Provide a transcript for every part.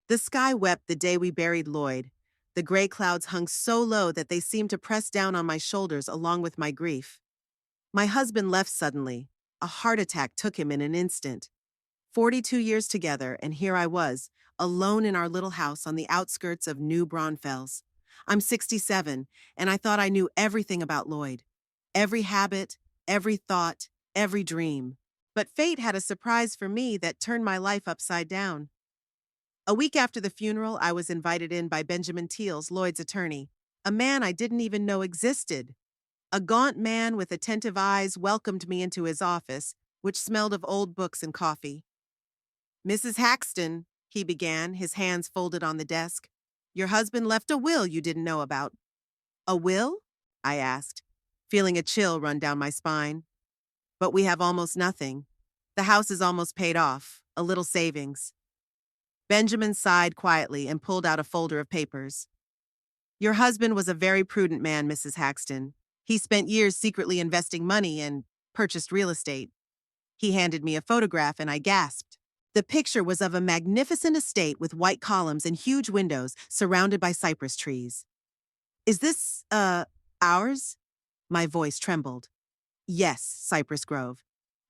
The sky wept the day we buried Lloyd. The gray clouds hung so low that they seemed to press down on my shoulders along with my grief. My husband left suddenly. A heart attack took him in an instant. 42 years together, and here I was, alone in our little house on the outskirts of New Braunfels. I'm 67, and I thought I knew everything about Lloyd. Every habit, every thought, every dream. But fate had a surprise for me that turned my life upside down. A week after the funeral, I was invited in by Benjamin Teals, Lloyd's attorney, a man I didn't even know existed. A gaunt man with attentive eyes welcomed me into his office, which smelled of old books and coffee. "Mrs. Haxton," he began, his hands folded on the desk, "your husband left a will you didn't know about." "A will?" I asked, feeling a chill run down my spine. "But we have almost nothing. The house is almost paid off, a little savings." Benjamin sighed quietly and pulled out a folder of papers. "Your husband was a very prudent man, Mrs. Haxton. He spent years secretly investing money and purchased real estate." He handed me a photograph and I gasped. The picture was of a magnificent estate with white columns and huge windows surrounded by cypress trees. "Is this, ours?" My voice trembled. "Yes, Cypress Grove.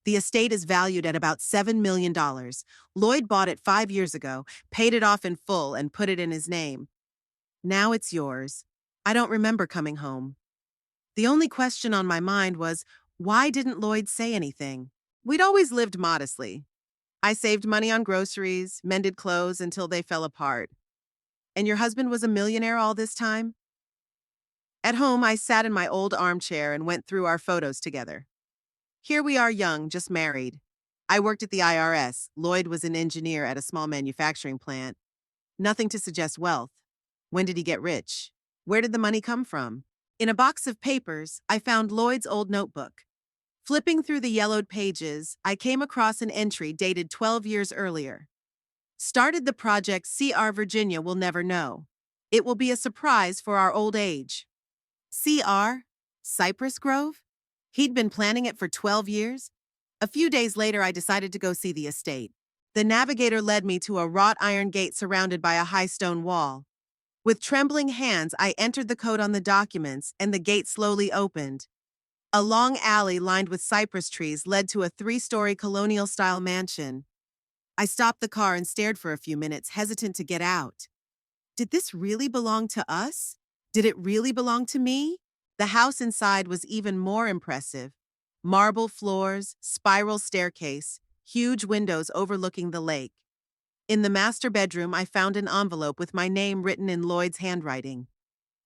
The estate is valued at about $7 million. Lloyd bought it 5 years ago, paid it off in full, and put it in his name. Now it's yours. I don't remember coming home." The only question on my mind was, why didn't Lloyd say anything? We'd always lived modestly. I saved money on groceries, mended clothes until they fell apart. "And your husband was a millionaire all this time?" At home, I sat in my old armchair and went through our photos together. Here we are young, just married. I worked at the IRS. Lloyd was an engineer at a small manufacturing plant. Nothing to suggest wealth. When did he get rich? Where did the money come from? In a box of papers, I found Lloyd's old notebook. Flipping through the yellowed pages, I came across an entry dated 12 years earlier. "Started the project CR Virginia will never know. It will be a surprise for our old age." CR? Cypress Grove? He'd been planning it for 12 years? A few days later, I decided to go see the estate. The navigator led me to a wrought iron gate surrounded by a high stone wall. With trembling hands, I entered the code on the documents, and the gate slowly opened. A long alley lined with cypress trees led to a 3-story colonial-style mansion. I stopped the car and stared for a few minutes, hesitant to get out. Did this really belong to us? Did it really belong to me? The house inside was even more impressive. Marble floors, spiral staircase, huge windows overlooking the lake. In the master bedroom, I found an envelope with my name written in Lloyd's handwriting.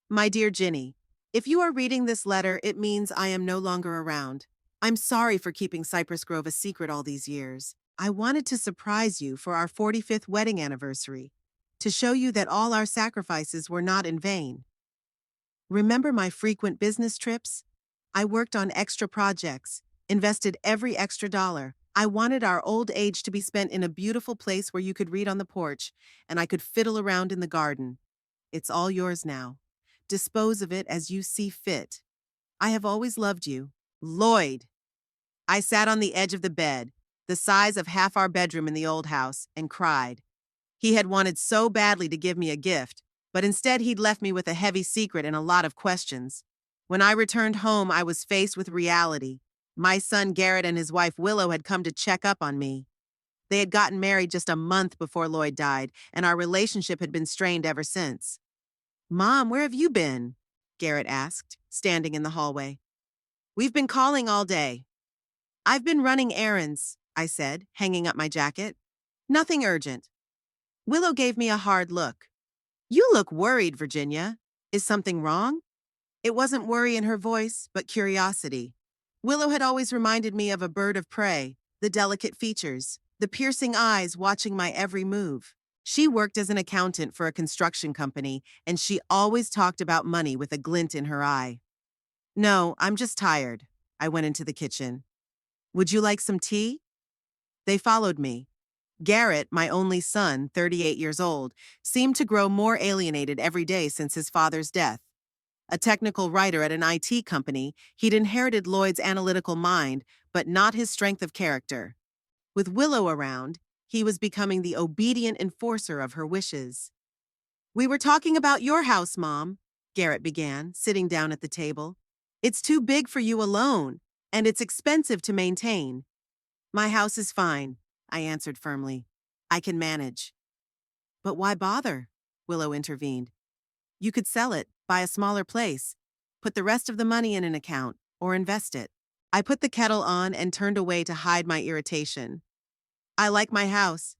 "My dear Ginny, if you are reading this letter, it means I am no longer around. I'm sorry for keeping Cypress Grove a secret all these years. I wanted to surprise you for our 45th wedding anniversary, to show you that all our sacrifices were not in vain. Remember my frequent business trips? I worked on extra projects, invested every extra dollar. I wanted our old age to be spent in a beautiful place where you could read on the porch, and I could fiddle around in the garden. It's all yours now. Dispose of it as you see fit. I have always loved you. Lloyd." I sat on the edge of the bed, the size of half our bedroom in the old house, and cried. He had wanted so badly to give me a gift, but instead he'd left me with a heavy secret and a lot of questions. When I returned home, I was faced with reality. My son Garrett and his wife Willow had come to check up on me. They had gotten married just a month before Lloyd died, and our relationship had been strained ever since. "Mom, where have you been?" Garrett asked, standing in the hallway. "We've been calling all day." "I've been running errands," I said, hanging up my jacket. "Nothing urgent." Willow gave me a hard look. "You look worried, Virginia. Is something wrong?" It wasn't worry in her voice, but curiosity. Willow had always reminded me of a bird of prey, the delicate features, the piercing eyes watching my every move. She worked as an accountant for a construction company, and she always talked about money with a glint in her eye. "No, I'm just tired." I went into the kitchen. "Would you like some tea?" They followed me. Garrett, my only son, 38 years old, seemed to grow more alienated every day since his father's death. A technical writer at an IT company, he'd inherited Lloyd's analytical mind, but not his strength of character. With Willow around, He was becoming the obedient enforcer of her wishes. "We were talking about your house, Mom," Garrett began, sitting down at the table. "It's too big for you alone, and it's expensive to maintain." "My house is fine," I answered firmly. "I can manage." "But why bother?" Willow intervened. "You could sell it, buy a smaller place, put the rest of the money in an account, or invest it." I put the kettle on and turned away to hide my irritation. "I like my house.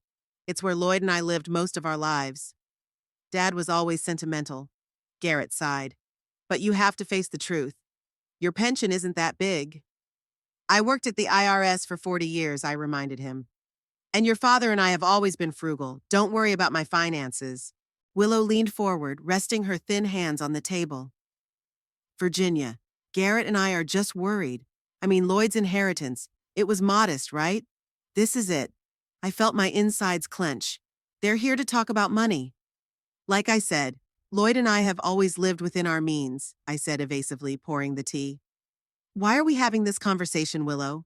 It's where Lloyd and I lived most of our lives." "Dad was always sentimental," Garrett sighed. "But you have to face the truth. Your pension isn't that big." "I worked at the IRS for 40 years," I reminded him. "And your father and I have always been frugal. Don't worry about my finances." Willow leaned forward, resting her thin hands on the table. "Virginia, Garrett and I are just worried. I mean, Lloyd's inheritance. It was modest, right? This is it." I felt my insides clench. "They're here to talk about money." "Like I said, Lloyd and I have always lived within our means," I said evasively, pouring the tea. "Why are we having this conversation, Willow?"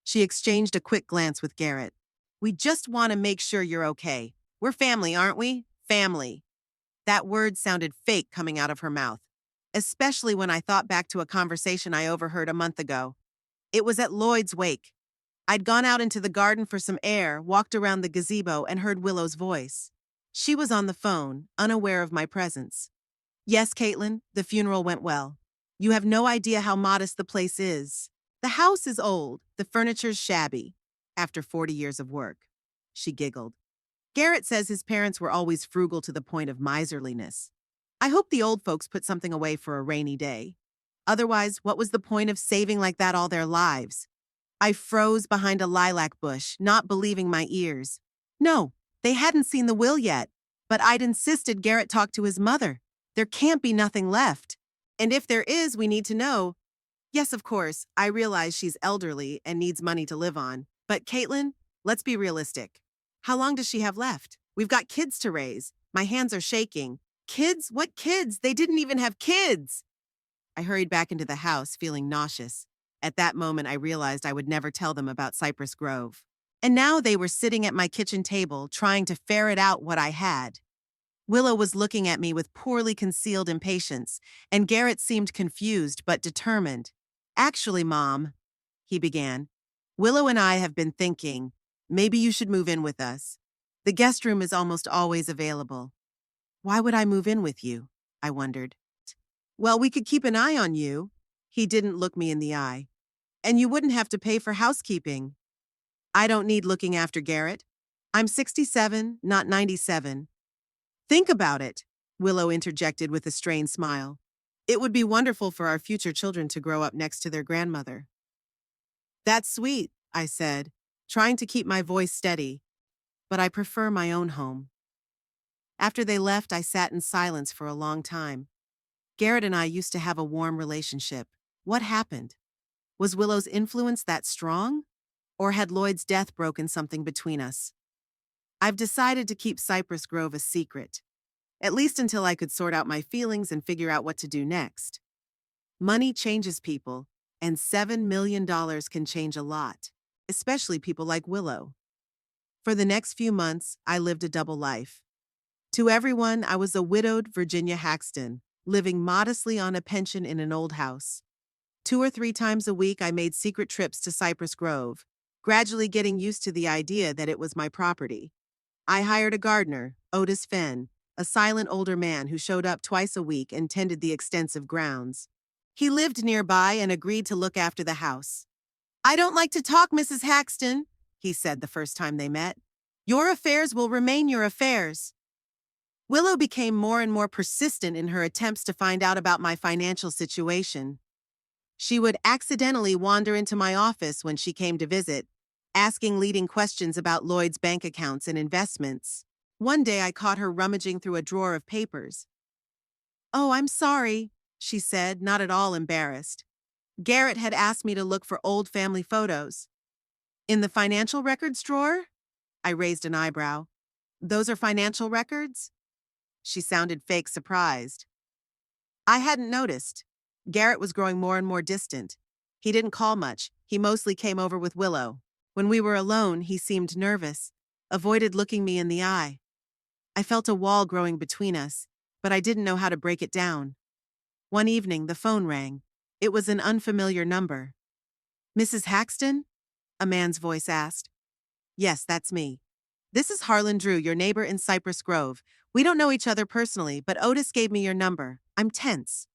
She exchanged a quick glance with Garrett. "We just want to make sure you're okay. We're family, aren't we? Family." That word sounded fake coming out of her mouth, especially when I thought back to a conversation I overheard a month ago. It was at Lloyd's wake. I'd gone out into the garden for some air, walked around the gazebo, and heard Willow's voice. She was on the phone, unaware of my presence. "Yes, Caitlin, the funeral went well. You have no idea how modest the place is. The house is old, the furniture's shabby. After 40 years of work." She giggled. "Garrett says his parents were always frugal to the point of miserliness. I hope the old folks put something away for a rainy day. Otherwise, what was the point of saving like that all their lives?" I froze behind a lilac bush, not believing my ears. No, they hadn't seen the will yet, but I'd insisted Garrett talk to his mother. There can't be nothing left. And if there is, we need to know. Yes, of course, I realize she's elderly and needs money to live on. But Caitlin, let's be realistic. How long does she have left? We've got kids to raise. My hands are shaking. Kids? What kids? They didn't even have kids. I hurried back into the house, feeling nauseous. At that moment, I realized I would never tell them about Cypress Grove. And now they were sitting at my kitchen table, trying to ferret out what I had. Willow was looking at me with poorly concealed impatience, and Garrett seemed confused but determined. "Actually, Mom," he began, "Willow and I have been thinking, maybe you should move in with us. The guest room is almost always available." "Why would I move in with you?" I wondered. "Well, we could keep an eye on you." He didn't look me in the eye. "And you wouldn't have to pay for housekeeping." "I don't need looking after Garrett. I'm 67, not 97. "Think about it," Willow interjected with a strained smile. "It would be wonderful for our future children to grow up next to their grandmother." "That's sweet," I said, trying to keep my voice steady. "But I prefer my own home." After they left, I sat in silence for a long time. Garrett and I used to have a warm relationship. What happened? Was Willow's influence that strong? Or had Lloyd's death broken something between us? I've decided to keep Cypress Grove a secret, at least until I could sort out my feelings and figure out what to do next. Money changes people, and $7 million can change a lot, especially people like Willow. For the next few months, I lived a double life. To everyone, I was a widowed Virginia Haxton, living modestly on a pension in an old house. 2 or 3 times a week, I made secret trips to Cypress Grove, gradually getting used to the idea that it was my property. I hired a gardener, Otis Fenn, a silent older man who showed up twice a week and tended the extensive grounds. He lived nearby and agreed to look after the house. "I don't like to talk, Mrs. Haxton," he said the first time they met. "Your affairs will remain your affairs." Willow became more and more persistent in her attempts to find out about my financial situation. She would accidentally wander into my office when she came to visit, asking leading questions about Lloyd's bank accounts and investments. One day I caught her rummaging through a drawer of papers. "Oh, I'm sorry," she said, not at all embarrassed. "Garrett had asked me to look for old family photos." "In the financial records drawer?" I raised an eyebrow. "Those are financial records?" She sounded fake surprised. I hadn't noticed. Garrett was growing more and more distant. He didn't call much. He mostly came over with Willow. When we were alone, he seemed nervous. avoided looking me in the eye. I felt a wall growing between us, but I didn't know how to break it down. One evening, the phone rang. It was an unfamiliar number. Mrs. Haxton? A man's voice asked. Yes, that's me. This is Harlan Drew, your neighbor in Cypress Grove. We don't know each other personally, but Otis gave me your number. I'm tense.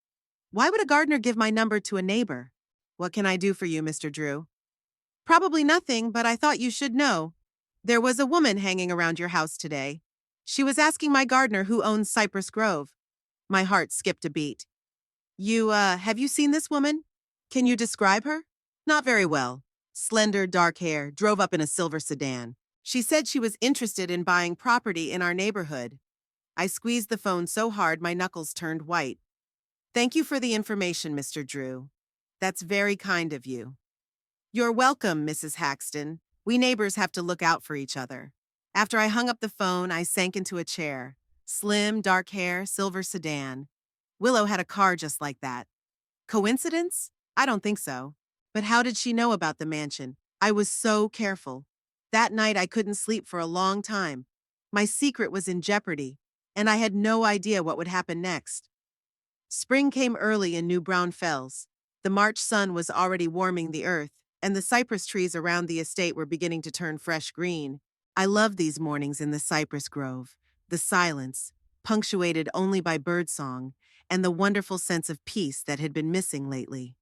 Why would a gardener give my number to a neighbor? What can I do for you, Mr. Drew? Probably nothing, but I thought you should know. There was a woman hanging around your house today. She was asking my gardener who owns Cypress Grove. My heart skipped a beat. Have you seen this woman? Can you describe her? Not very well. Slender, dark hair, drove up in a silver sedan. She said she was interested in buying property in our neighborhood. I squeezed the phone so hard my knuckles turned white. Thank you for the information, Mr. Drew. That's very kind of you. You're welcome, Mrs. Haxton. We neighbors have to look out for each other. After I hung up the phone, I sank into a chair. Slim, dark hair, silver sedan. Willow had a car just like that. Coincidence? I don't think so. But how did she know about the mansion? I was so careful. That night I couldn't sleep for a long time. My secret was in jeopardy, and I had no idea what would happen next. Spring came early in New Braunfels. The March sun was already warming the earth, and the cypress trees around the estate were beginning to turn fresh green. I loved these mornings in the cypress grove, the silence, punctuated only by birdsong, and the wonderful sense of peace that had been missing lately.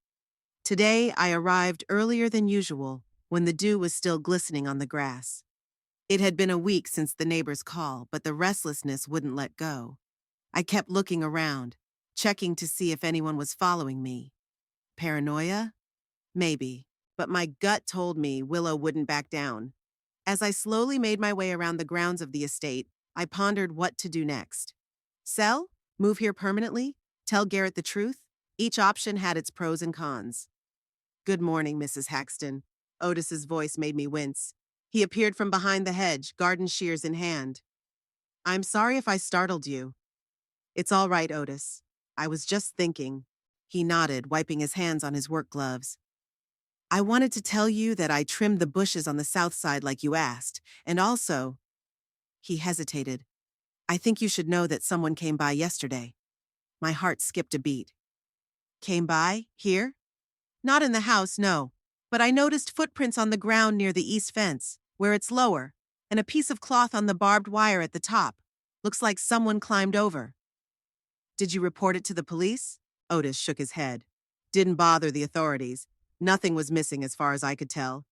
Today, I arrived earlier than usual, when the dew was still glistening on the grass. It had been a week since the neighbor's call, but the restlessness wouldn't let go. I kept looking around, checking to see if anyone was following me. Paranoia? Maybe, but my gut told me Willow wouldn't back down. As I slowly made my way around the grounds of the estate, I pondered what to do next. Sell? Move here permanently? Tell Garrett the truth? Each option had its pros and cons. Good morning, Mrs. Haxton. Otis's voice made me wince. He appeared from behind the hedge, garden shears in hand. I'm sorry if I startled you. It's all right, Otis. I was just thinking. He nodded, wiping his hands on his work gloves. I wanted to tell you that I trimmed the bushes on the south side like you asked, and also... He hesitated. I think you should know that someone came by yesterday. My heart skipped a beat. Came by? Here? Not in the house, no. But I noticed footprints on the ground near the east fence, where it's lower, and a piece of cloth on the barbed wire at the top. Looks like someone climbed over. Did you report it to the police? Otis shook his head. Didn't bother the authorities. Nothing was missing as far as I could tell.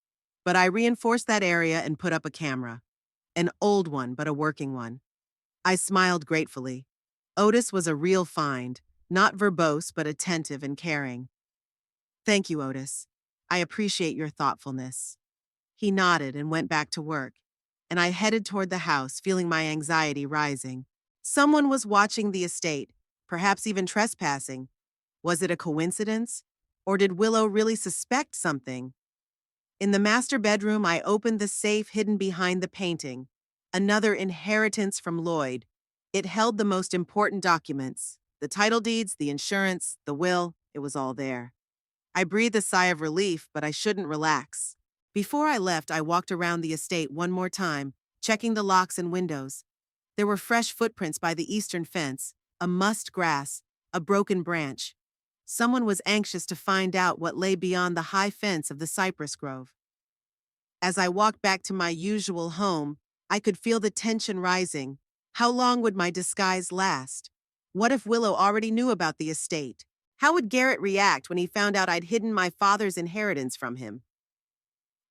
But I reinforced that area and put up a camera. An old one, but a working one. I smiled gratefully. Otis was a real find, not verbose but attentive and caring. Thank you, Otis. I appreciate your thoughtfulness. He nodded and went back to work, and I headed toward the house, feeling my anxiety rising. Someone was watching the estate, perhaps even trespassing. Was it a coincidence? Or did Willow really suspect something? In the master bedroom, I opened the safe hidden behind the painting. Another inheritance from Lloyd. It held the most important documents. The title deeds, the insurance, the will, it was all there. I breathed a sigh of relief, but I shouldn't relax. Before I left, I walked around the estate one more time, checking the locks and windows. There were fresh footprints by the eastern fence, a mussed grass, a broken branch. Someone was anxious to find out what lay beyond the high fence of the cypress grove. As I walked back to my usual home, I could feel the tension rising. How long would my disguise last? What if Willow already knew about the estate? How would Garrett react when he found out I'd hidden my father's inheritance from him?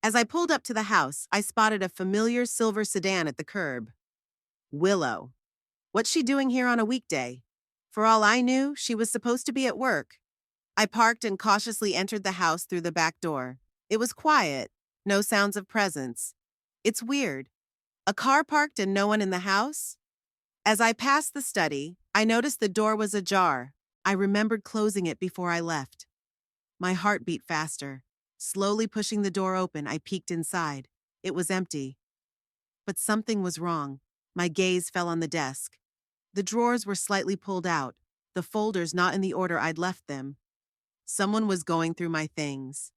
As I pulled up to the house, I spotted a familiar silver sedan at the curb. Willow. What's she doing here on a weekday? For all I knew, she was supposed to be at work. I parked and cautiously entered the house through the back door. It was quiet, no sounds of presence. It's weird. A car parked and no one in the house? As I passed the study, I noticed the door was ajar. I remembered closing it before I left. My heart beat faster. Slowly pushing the door open, I peeked inside. It was empty. But something was wrong. My gaze fell on the desk. The drawers were slightly pulled out, the folders not in the order I'd left them. Someone was going through my things.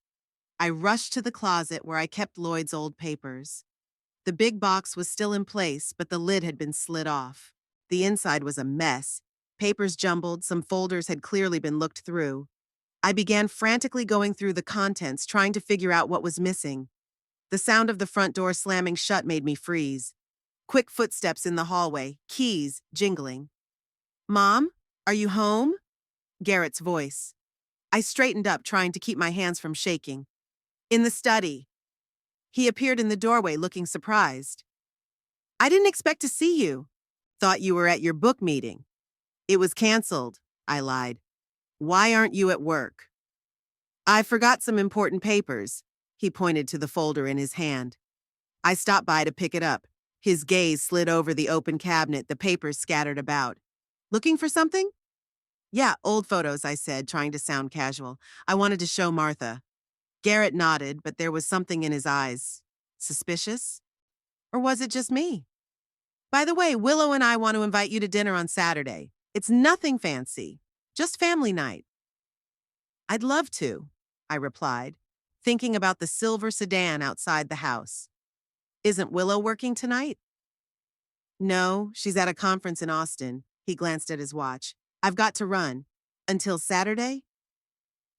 I rushed to the closet where I kept Lloyd's old papers. The big box was still in place, but the lid had been slid off. The inside was a mess. Papers jumbled, some folders had clearly been looked through. I began frantically going through the contents, trying to figure out what was missing. The sound of the front door slamming shut made me freeze. Quick footsteps in the hallway, keys jingling. "Mom, are you home?" Garrett's voice. I straightened up, trying to keep my hands from shaking. "In the study." He appeared in the doorway, looking surprised. "I didn't expect to see you." "Thought you were at your book meeting." "It was canceled," I lied. "Why aren't you at work?" "I forgot some important papers." He pointed to the folder in his hand. I stopped by to pick it up. His gaze slid over the open cabinet, the papers scattered about. "Looking for something?" "Yeah, old photos," I said, trying to sound casual. "I wanted to show Martha." Garrett nodded, but there was something in his eyes. Suspicious? Or was it just me? "By the way, Willow and I want to invite you to dinner on Saturday. It's nothing fancy, just family night." "I'd love to," I replied, thinking about the silver sedan outside the house. "Isn't Willow working tonight?" "No, she's at a conference in Austin." He glanced at his watch. "I've got to run. Until Saturday?"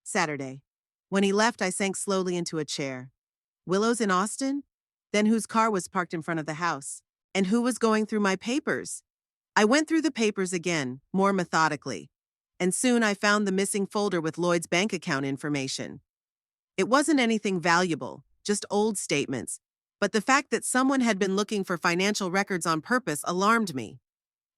"Saturday." When he left, I sank slowly into a chair. Willow's in Austin? Then whose car was parked in front of the house? And who was going through my papers? I went through the papers again, more methodically. And soon I found the missing folder with Lloyd's bank account information. It wasn't anything valuable, just old statements. But the fact that someone had been looking for financial records on purpose alarmed me.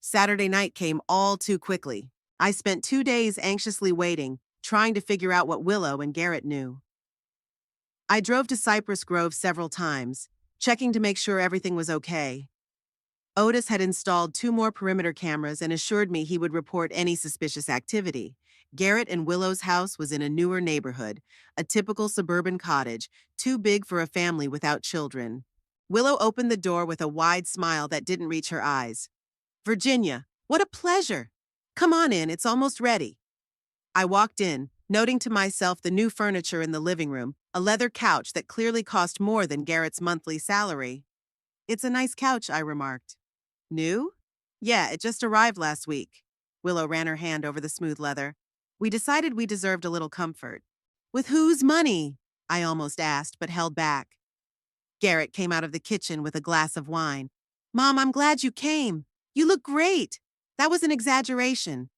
Saturday night came all too quickly. I spent 2 days anxiously waiting, trying to figure out what Willow and Garrett knew. I drove to Cypress Grove several times, checking to make sure everything was okay. Otis had installed 2 more perimeter cameras and assured me he would report any suspicious activity. Garrett and Willow's house was in a newer neighborhood, a typical suburban cottage, too big for a family without children. Willow opened the door with a wide smile that didn't reach her eyes. "Virginia, what a pleasure! Come on in, it's almost ready." I walked in, noting to myself the new furniture in the living room, a leather couch that clearly cost more than Garrett's monthly salary. "It's a nice couch," I remarked. "New?" "Yeah, it just arrived last week." Willow ran her hand over the smooth leather. "We decided we deserved a little comfort." "With whose money?" I almost asked, but held back. Garrett came out of the kitchen with a glass of wine. "Mom, I'm glad you came. You look great." That was an exaggeration.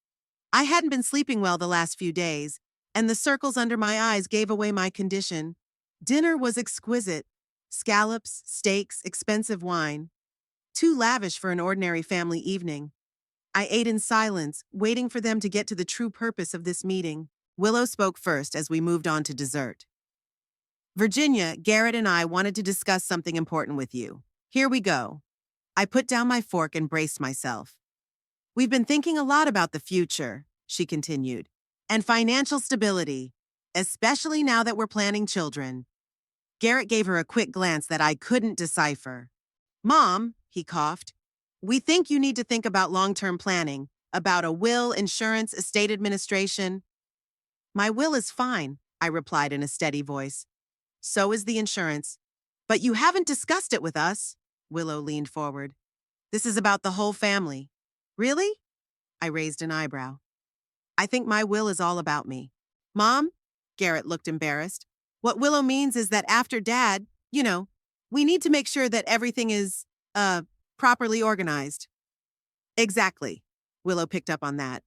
I hadn't been sleeping well the last few days, and the circles under my eyes gave away my condition. Dinner was exquisite. Scallops, steaks, expensive wine. Too lavish for an ordinary family evening. I ate in silence, waiting for them to get to the true purpose of this meeting. Willow spoke first as we moved on to dessert. "Virginia, Garrett and I wanted to discuss something important with you. Here we go." I put down my fork and braced myself. "We've been thinking a lot about the future," she continued, "and financial stability, especially now that we're planning children." Garrett gave her a quick glance that I couldn't decipher. "Mom," he coughed, "we think you need to think about long-term planning, about a will, insurance, estate administration." "My will is fine," I replied in a steady voice. "So is the insurance." "But you haven't discussed it with us." Willow leaned forward. "This is about the whole family." "Really?" I raised an eyebrow. "I think my will is all about me." "Mom?" Garrett looked embarrassed. "What Willow means is that after Dad, we need to make sure that everything is, properly organized." "Exactly." Willow picked up on that.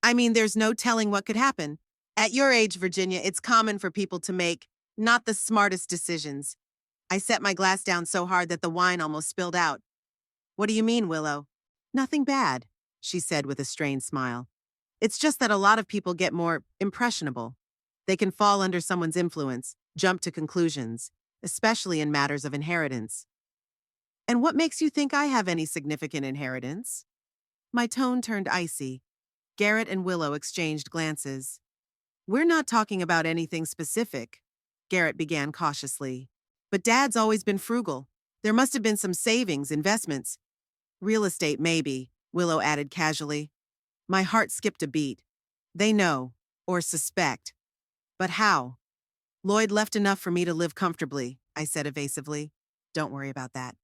"I mean, there's no telling what could happen. At your age, Virginia, it's common for people to make not the smartest decisions." I set my glass down so hard that the wine almost spilled out. "What do you mean, Willow?" "Nothing bad," she said with a strained smile. "It's just that a lot of people get more impressionable. They can fall under someone's influence, jump to conclusions, especially in matters of inheritance." "And what makes you think I have any significant inheritance?" My tone turned icy. Garrett and Willow exchanged glances. "We're not talking about anything specific," Garrett began cautiously. "But Dad's always been frugal. There must have been some savings, investments." "Real estate, maybe," Willow added casually. My heart skipped a beat. "They know, or suspect. But how?" "Lloyd left enough for me to live comfortably," I said evasively. "Don't worry about that."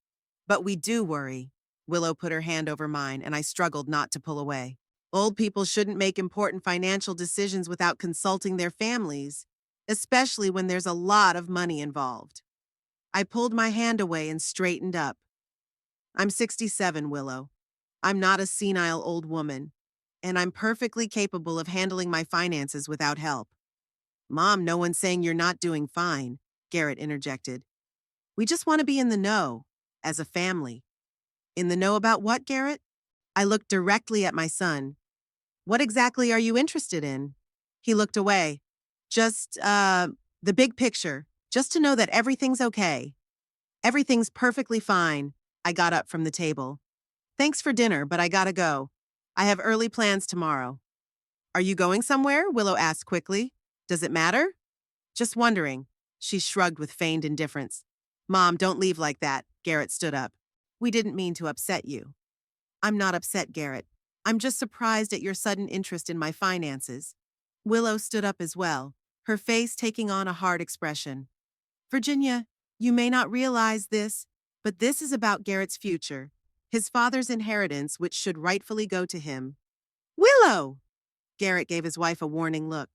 But we do worry. Willow put her hand over mine, and I struggled not to pull away. Old people shouldn't make important financial decisions without consulting their families, especially when there's a lot of money involved. I pulled my hand away and straightened up. I'm 67, Willow. I'm not a senile old woman, and I'm perfectly capable of handling my finances without help. Mom, no one's saying you're not doing fine, Garrett interjected. We just want to be in the know, as a family. In the know about what, Garrett? I looked directly at my son. What exactly are you interested in? He looked away. Just, the big picture. Just to know that everything's okay. Everything's perfectly fine. I got up from the table. Thanks for dinner, but I gotta go. I have early plans tomorrow. Are you going somewhere? Willow asked quickly. Does it matter? Just wondering. She shrugged with feigned indifference. Mom, don't leave like that. Garrett stood up. We didn't mean to upset you. I'm not upset, Garrett. I'm just surprised at your sudden interest in my finances. Willow stood up as well, her face taking on a hard expression. Virginia, you may not realize this, but this is about Garrett's future, his father's inheritance, which should rightfully go to him. Willow! Garrett gave his wife a warning look.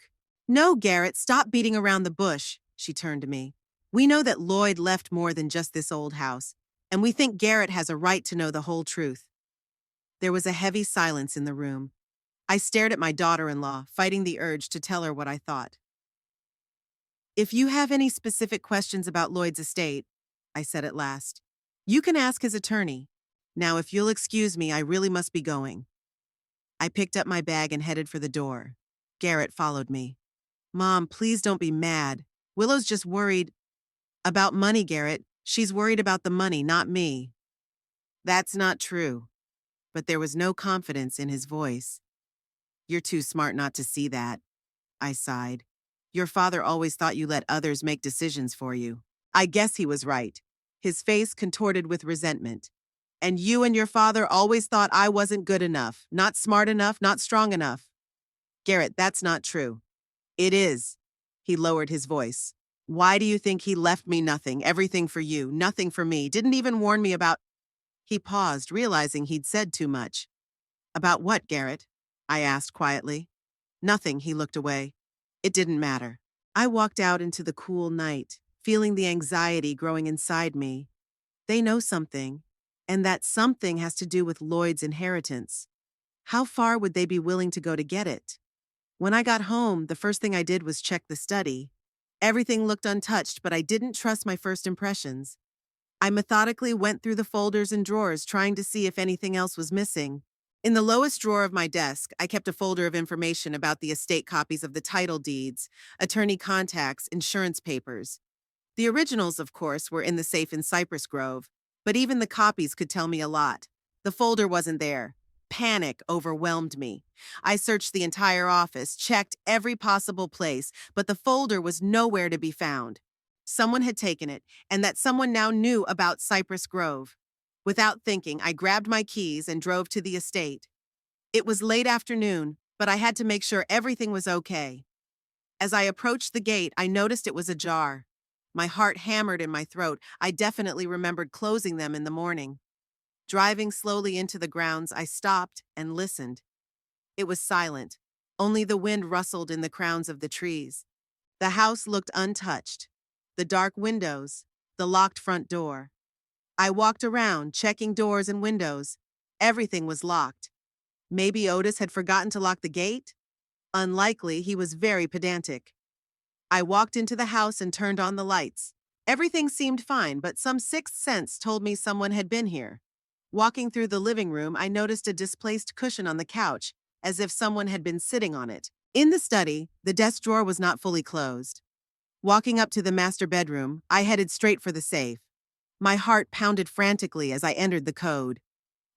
No, Garrett, stop beating around the bush, she turned to me. We know that Lloyd left more than just this old house, and we think Garrett has a right to know the whole truth. There was a heavy silence in the room. I stared at my daughter-in-law, fighting the urge to tell her what I thought. If you have any specific questions about Lloyd's estate, I said at last, you can ask his attorney. Now, if you'll excuse me, I really must be going. I picked up my bag and headed for the door. Garrett followed me. Mom, please don't be mad. Willow's just worried about money, Garrett. She's worried about the money, not me. That's not true. But there was no confidence in his voice. You're too smart not to see that, I sighed. Your father always thought you let others make decisions for you. I guess he was right. His face contorted with resentment. And you and your father always thought I wasn't good enough, not smart enough, not strong enough. Garrett, that's not true. It is. He lowered his voice. Why do you think he left me nothing, everything for you, nothing for me, didn't even warn me about... He paused, realizing he'd said too much. About what, Garrett? I asked quietly. Nothing, he looked away. It didn't matter. I walked out into the cool night, feeling the anxiety growing inside me. They know something, and that something has to do with Lloyd's inheritance. How far would they be willing to go to get it? When I got home, the first thing I did was check the study. Everything looked untouched, but I didn't trust my first impressions. I methodically went through the folders and drawers, trying to see if anything else was missing. In the lowest drawer of my desk, I kept a folder of information about the estate, copies of the title deeds, attorney contacts, insurance papers. The originals, of course, were in the safe in Cypress Grove, but even the copies could tell me a lot. The folder wasn't there. Panic overwhelmed me. I searched the entire office, checked every possible place, but the folder was nowhere to be found. Someone had taken it, and that someone now knew about Cypress Grove. Without thinking, I grabbed my keys and drove to the estate. It was late afternoon, but I had to make sure everything was okay. As I approached the gate, I noticed it was ajar. My heart hammered in my throat. I definitely remembered closing them in the morning. Driving slowly into the grounds, I stopped and listened. It was silent. Only the wind rustled in the crowns of the trees. The house looked untouched. The dark windows, the locked front door. I walked around, checking doors and windows. Everything was locked. Maybe Otis had forgotten to lock the gate? Unlikely, he was very pedantic. I walked into the house and turned on the lights. Everything seemed fine, but some sixth sense told me someone had been here. Walking through the living room, I noticed a displaced cushion on the couch, as if someone had been sitting on it. In the study, the desk drawer was not fully closed. Walking up to the master bedroom, I headed straight for the safe. My heart pounded frantically as I entered the code.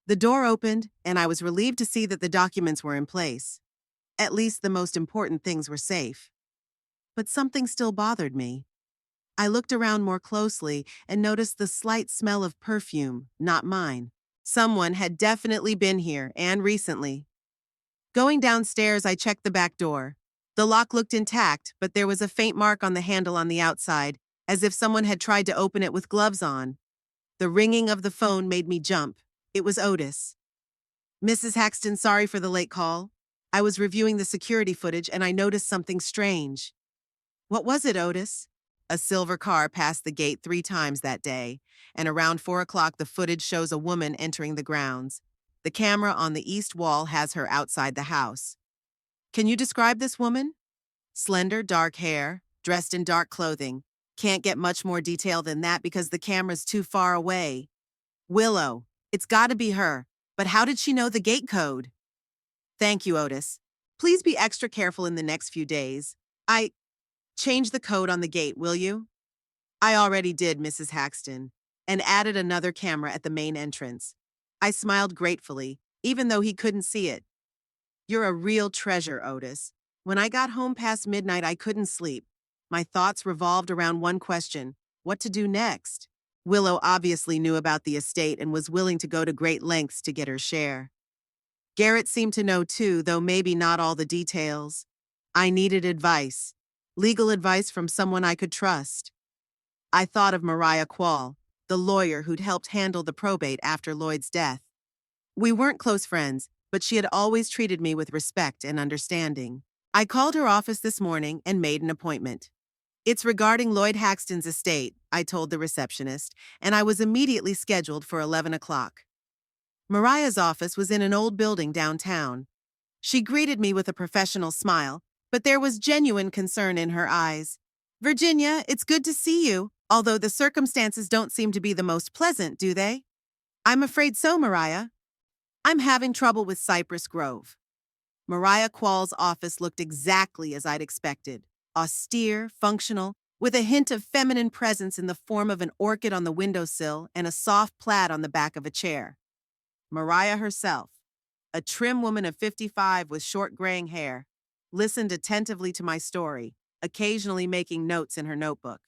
The door opened, and I was relieved to see that the documents were in place. At least the most important things were safe. But something still bothered me. I looked around more closely and noticed the slight smell of perfume, not mine. Someone had definitely been here, and recently. Going downstairs, I checked the back door. The lock looked intact, but there was a faint mark on the handle on the outside, as if someone had tried to open it with gloves on. The ringing of the phone made me jump. It was Otis. Mrs. Haxton, sorry for the late call. I was reviewing the security footage and I noticed something strange. What was it, Otis? A silver car passed the gate 3 times that day, and around 4 o'clock the footage shows a woman entering the grounds. The camera on the east wall has her outside the house. Can you describe this woman? Slender, dark hair, dressed in dark clothing. Can't get much more detail than that because the camera's too far away. Willow. It's gotta be her. But how did she know the gate code? Thank you, Otis. Please be extra careful in the next few days. Change the code on the gate, will you? I already did, Mrs. Haxton, and added another camera at the main entrance. I smiled gratefully, even though he couldn't see it. You're a real treasure, Otis. When I got home past midnight, I couldn't sleep. My thoughts revolved around one question: what to do next? Willow obviously knew about the estate and was willing to go to great lengths to get her share. Garrett seemed to know too, though maybe not all the details. I needed advice. Legal advice from someone I could trust. I thought of Mariah Quall, the lawyer who'd helped handle the probate after Lloyd's death. We weren't close friends, but she had always treated me with respect and understanding. I called her office this morning and made an appointment. It's regarding Lloyd Haxton's estate, I told the receptionist, and I was immediately scheduled for 11 o'clock. Mariah's office was in an old building downtown. She greeted me with a professional smile, but there was genuine concern in her eyes. Virginia, it's good to see you, although the circumstances don't seem to be the most pleasant, do they? I'm afraid so, Mariah. I'm having trouble with Cypress Grove. Mariah Quall's office looked exactly as I'd expected. Austere, functional, with a hint of feminine presence in the form of an orchid on the windowsill and a soft plaid on the back of a chair. Mariah herself, a trim woman of 55 with short graying hair, listened attentively to my story, occasionally making notes in her notebook.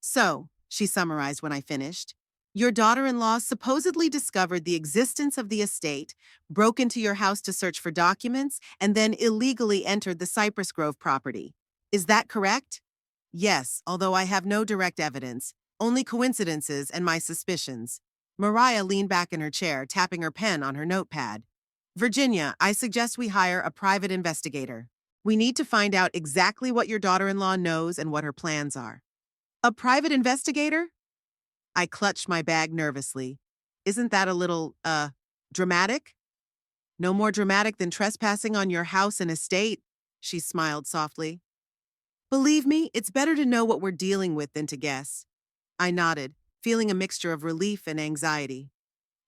So, she summarized when I finished, your daughter-in-law supposedly discovered the existence of the estate, broke into your house to search for documents, and then illegally entered the Cypress Grove property. Is that correct? Yes, although I have no direct evidence, only coincidences and my suspicions. Mariah leaned back in her chair, tapping her pen on her notepad. Virginia, I suggest we hire a private investigator. We need to find out exactly what your daughter-in-law knows and what her plans are. A private investigator? I clutched my bag nervously. Isn't that a little, dramatic? No more dramatic than trespassing on your house and estate, she smiled softly. Believe me, it's better to know what we're dealing with than to guess. I nodded, feeling a mixture of relief and anxiety.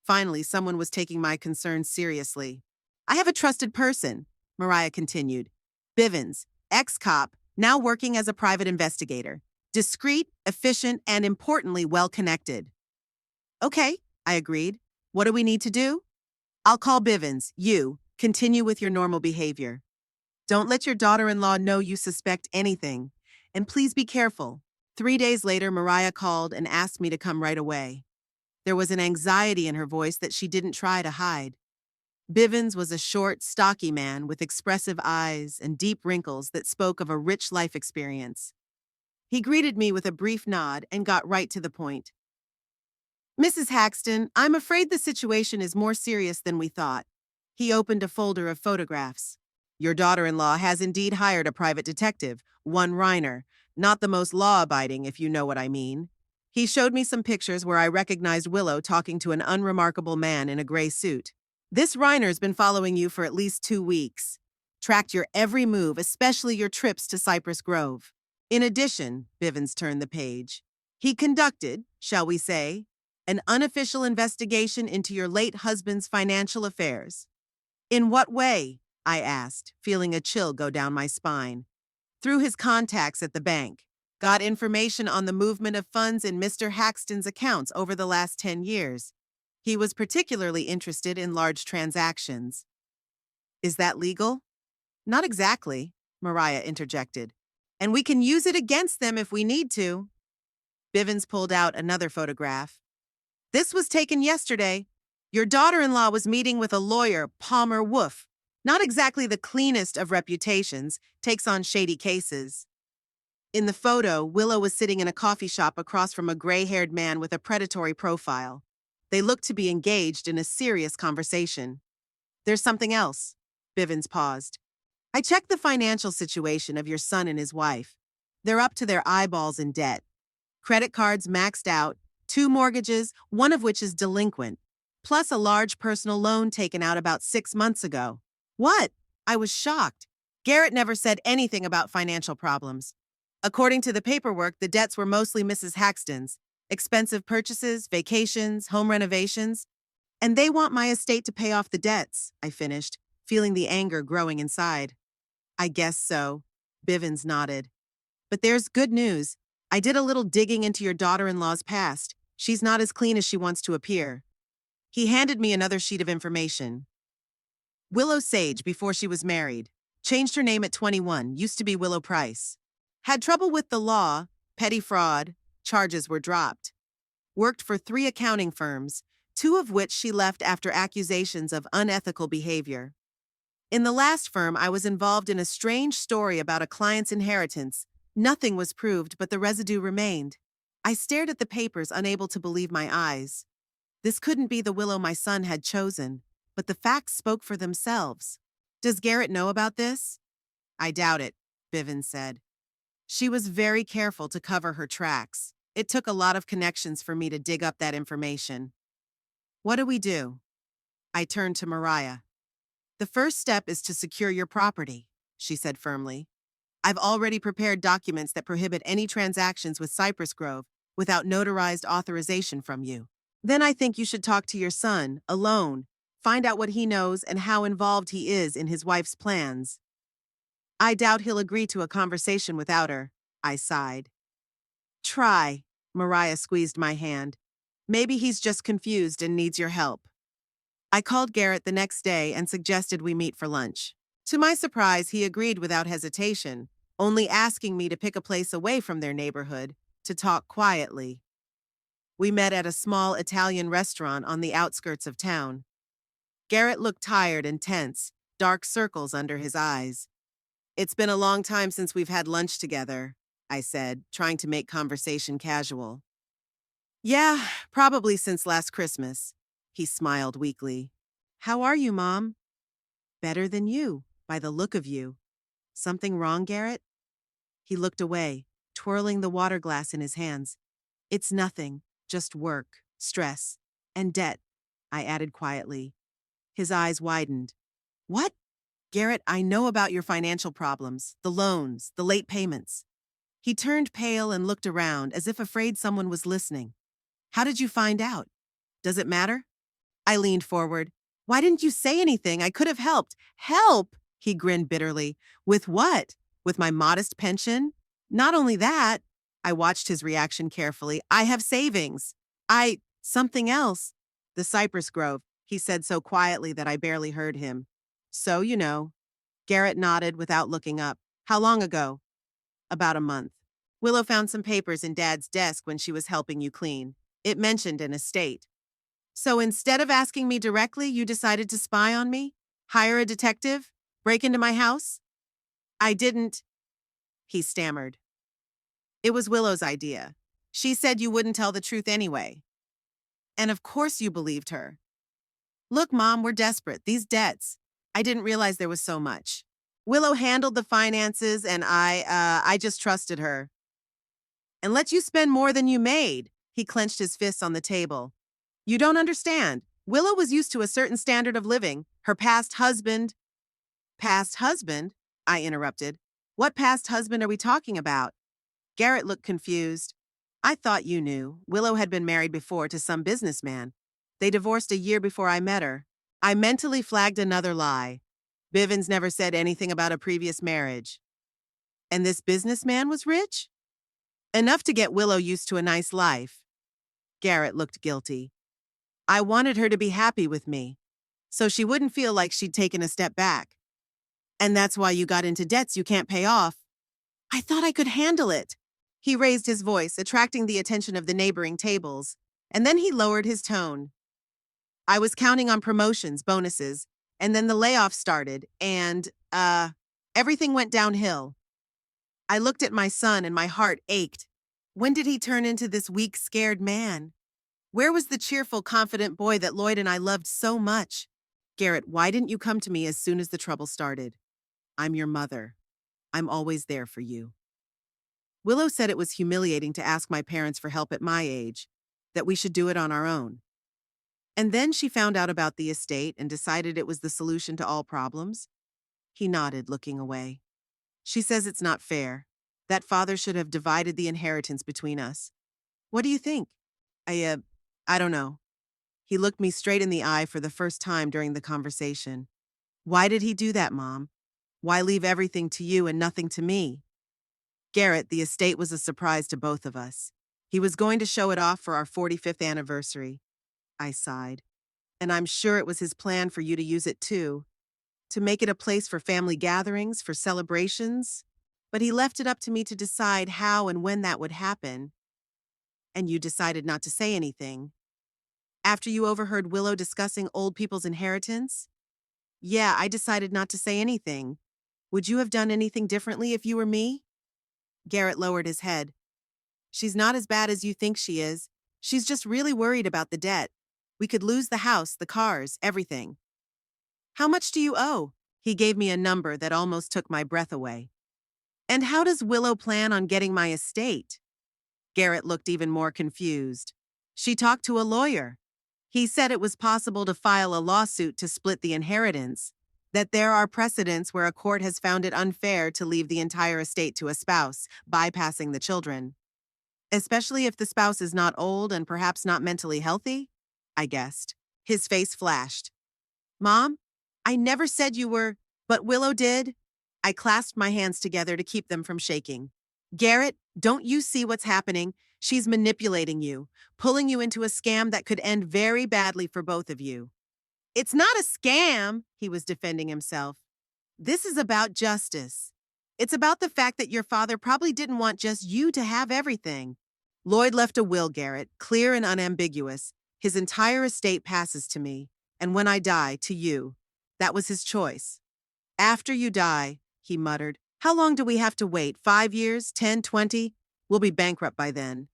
Finally, someone was taking my concerns seriously. I have a trusted person, Mariah continued. Bivens, ex-cop, now working as a private investigator. Discreet, efficient, and importantly well-connected. Okay, I agreed. What do we need to do? I'll call Bivens. You, continue with your normal behavior. Don't let your daughter-in-law know you suspect anything. And please be careful. 3 days later, Mariah called and asked me to come right away. There was an anxiety in her voice that she didn't try to hide. Bivens was a short, stocky man with expressive eyes and deep wrinkles that spoke of a rich life experience. He greeted me with a brief nod and got right to the point. Mrs. Haxton, I'm afraid the situation is more serious than we thought. He opened a folder of photographs. Your daughter-in-law has indeed hired a private detective, one Reiner, not the most law-abiding, if you know what I mean. He showed me some pictures where I recognized Willow talking to an unremarkable man in a gray suit. This Reiner's been following you for at least 2 weeks. Tracked your every move, especially your trips to Cypress Grove. In addition, Bivens turned the page. He conducted, shall we say, an unofficial investigation into your late husband's financial affairs. In what way? I asked, feeling a chill go down my spine. Through his contacts at the bank. Got information on the movement of funds in Mr. Haxton's accounts over the last 10 years. He was particularly interested in large transactions. Is that legal? Not exactly, Mariah interjected. And we can use it against them if we need to. Bivens pulled out another photograph. This was taken yesterday. Your daughter-in-law was meeting with a lawyer, Palmer Wolf. Not exactly the cleanest of reputations, takes on shady cases. In the photo, Willow was sitting in a coffee shop across from a gray-haired man with a predatory profile. They looked to be engaged in a serious conversation. There's something else. Bivens paused. I checked the financial situation of your son and his wife. They're up to their eyeballs in debt. Credit cards maxed out, 2 mortgages, one of which is delinquent, plus a large personal loan taken out about 6 months ago. What? I was shocked. Garrett never said anything about financial problems. According to the paperwork, the debts were mostly Mrs. Haxton's. Expensive purchases, vacations, home renovations. And they want my estate to pay off the debts, I finished, feeling the anger growing inside. I guess so. Bivens nodded. But there's good news. I did a little digging into your daughter-in-law's past. She's not as clean as she wants to appear. He handed me another sheet of information. Willow Sage before she was married. Changed her name at 21, used to be Willow Price. Had trouble with the law, petty fraud, charges were dropped. Worked for 3 accounting firms, 2 of which she left after accusations of unethical behavior. In the last firm, I was involved in a strange story about a client's inheritance. Nothing was proved, but the residue remained. I stared at the papers, unable to believe my eyes. This couldn't be the Willow my son had chosen, but the facts spoke for themselves. Does Garrett know about this? I doubt it, Bivens said. She was very careful to cover her tracks. It took a lot of connections for me to dig up that information. What do we do? I turned to Mariah. The first step is to secure your property, she said firmly. I've already prepared documents that prohibit any transactions with Cypress Grove without notarized authorization from you. Then I think you should talk to your son, alone, find out what he knows and how involved he is in his wife's plans. I doubt he'll agree to a conversation without her, I sighed. Try, Mariah squeezed my hand. Maybe he's just confused and needs your help. I called Garrett the next day and suggested we meet for lunch. To my surprise, he agreed without hesitation, only asking me to pick a place away from their neighborhood to talk quietly. We met at a small Italian restaurant on the outskirts of town. Garrett looked tired and tense, dark circles under his eyes. It's been a long time since we've had lunch together, I said, trying to make conversation casual. Yeah, probably since last Christmas. He smiled weakly. How are you, Mom? Better than you, by the look of you. Something wrong, Garrett? He looked away, twirling the water glass in his hands. It's nothing, just work, stress, and debt, I added quietly. His eyes widened. What? Garrett, I know about your financial problems, the loans, the late payments. He turned pale and looked around as if afraid someone was listening. How did you find out? Does it matter? I leaned forward. Why didn't you say anything? I could have helped. Help! He grinned bitterly. With what? With my modest pension? Not only that, I watched his reaction carefully. I have savings. Something else. The Cypress Grove, he said so quietly that I barely heard him. So, you know. Garrett nodded without looking up. How long ago? About a month. Willow found some papers in Dad's desk when she was helping you clean. It mentioned an estate. So instead of asking me directly, you decided to spy on me? Hire a detective? Break into my house? I didn't, he stammered. It was Willow's idea. She said you wouldn't tell the truth anyway. And of course you believed her. Look, Mom, we're desperate. These debts. I didn't realize there was so much. Willow handled the finances and I just trusted her. And let you spend more than you made. He clenched his fists on the table. You don't understand. Willow was used to a certain standard of living. Her past husband. Past husband? I interrupted. What past husband are we talking about? Garrett looked confused. I thought you knew. Willow had been married before to some businessman. They divorced a year before I met her. I mentally flagged another lie. Bivens never said anything about a previous marriage. And this businessman was rich? Enough to get Willow used to a nice life. Garrett looked guilty. I wanted her to be happy with me, so she wouldn't feel like she'd taken a step back. And that's why you got into debts you can't pay off. I thought I could handle it. He raised his voice, attracting the attention of the neighboring tables, and then he lowered his tone. I was counting on promotions, bonuses, and then the layoff started, and, everything went downhill. I looked at my son and my heart ached. When did he turn into this weak, scared man? Where was the cheerful, confident boy that Lloyd and I loved so much? Garrett, why didn't you come to me as soon as the trouble started? I'm your mother. I'm always there for you. Willow said it was humiliating to ask my parents for help at my age, that we should do it on our own. And then she found out about the estate and decided it was the solution to all problems. He nodded, looking away. She says it's not fair, that father should have divided the inheritance between us. What do you think? I, I don't know. He looked me straight in the eye for the first time during the conversation. Why did he do that, Mom? Why leave everything to you and nothing to me? Garrett, the estate was a surprise to both of us. He was going to show it off for our 45th anniversary. I sighed. And I'm sure it was his plan for you to use it too, to make it a place for family gatherings, for celebrations. But he left it up to me to decide how and when that would happen. And you decided not to say anything. After you overheard Willow discussing old people's inheritance? Yeah, I decided not to say anything. Would you have done anything differently if you were me? Garrett lowered his head. She's not as bad as you think she is. She's just really worried about the debt. We could lose the house, the cars, everything. How much do you owe? He gave me a number that almost took my breath away. And how does Willow plan on getting my estate? Garrett looked even more confused. She talked to a lawyer. He said it was possible to file a lawsuit to split the inheritance, that there are precedents where a court has found it unfair to leave the entire estate to a spouse, bypassing the children. Especially if the spouse is not old and perhaps not mentally healthy? I guessed. His face flashed. Mom, I never said you were, but Willow did. I clasped my hands together to keep them from shaking. Garrett, don't you see what's happening? She's manipulating you, pulling you into a scam that could end very badly for both of you. It's not a scam, he was defending himself. This is about justice. It's about the fact that your father probably didn't want just you to have everything. Lloyd left a will, Garrett, clear and unambiguous. His entire estate passes to me, and when I die, to you. That was his choice. After you die, he muttered, how long do we have to wait? 5 years? 10, 20? We'll be bankrupt by then.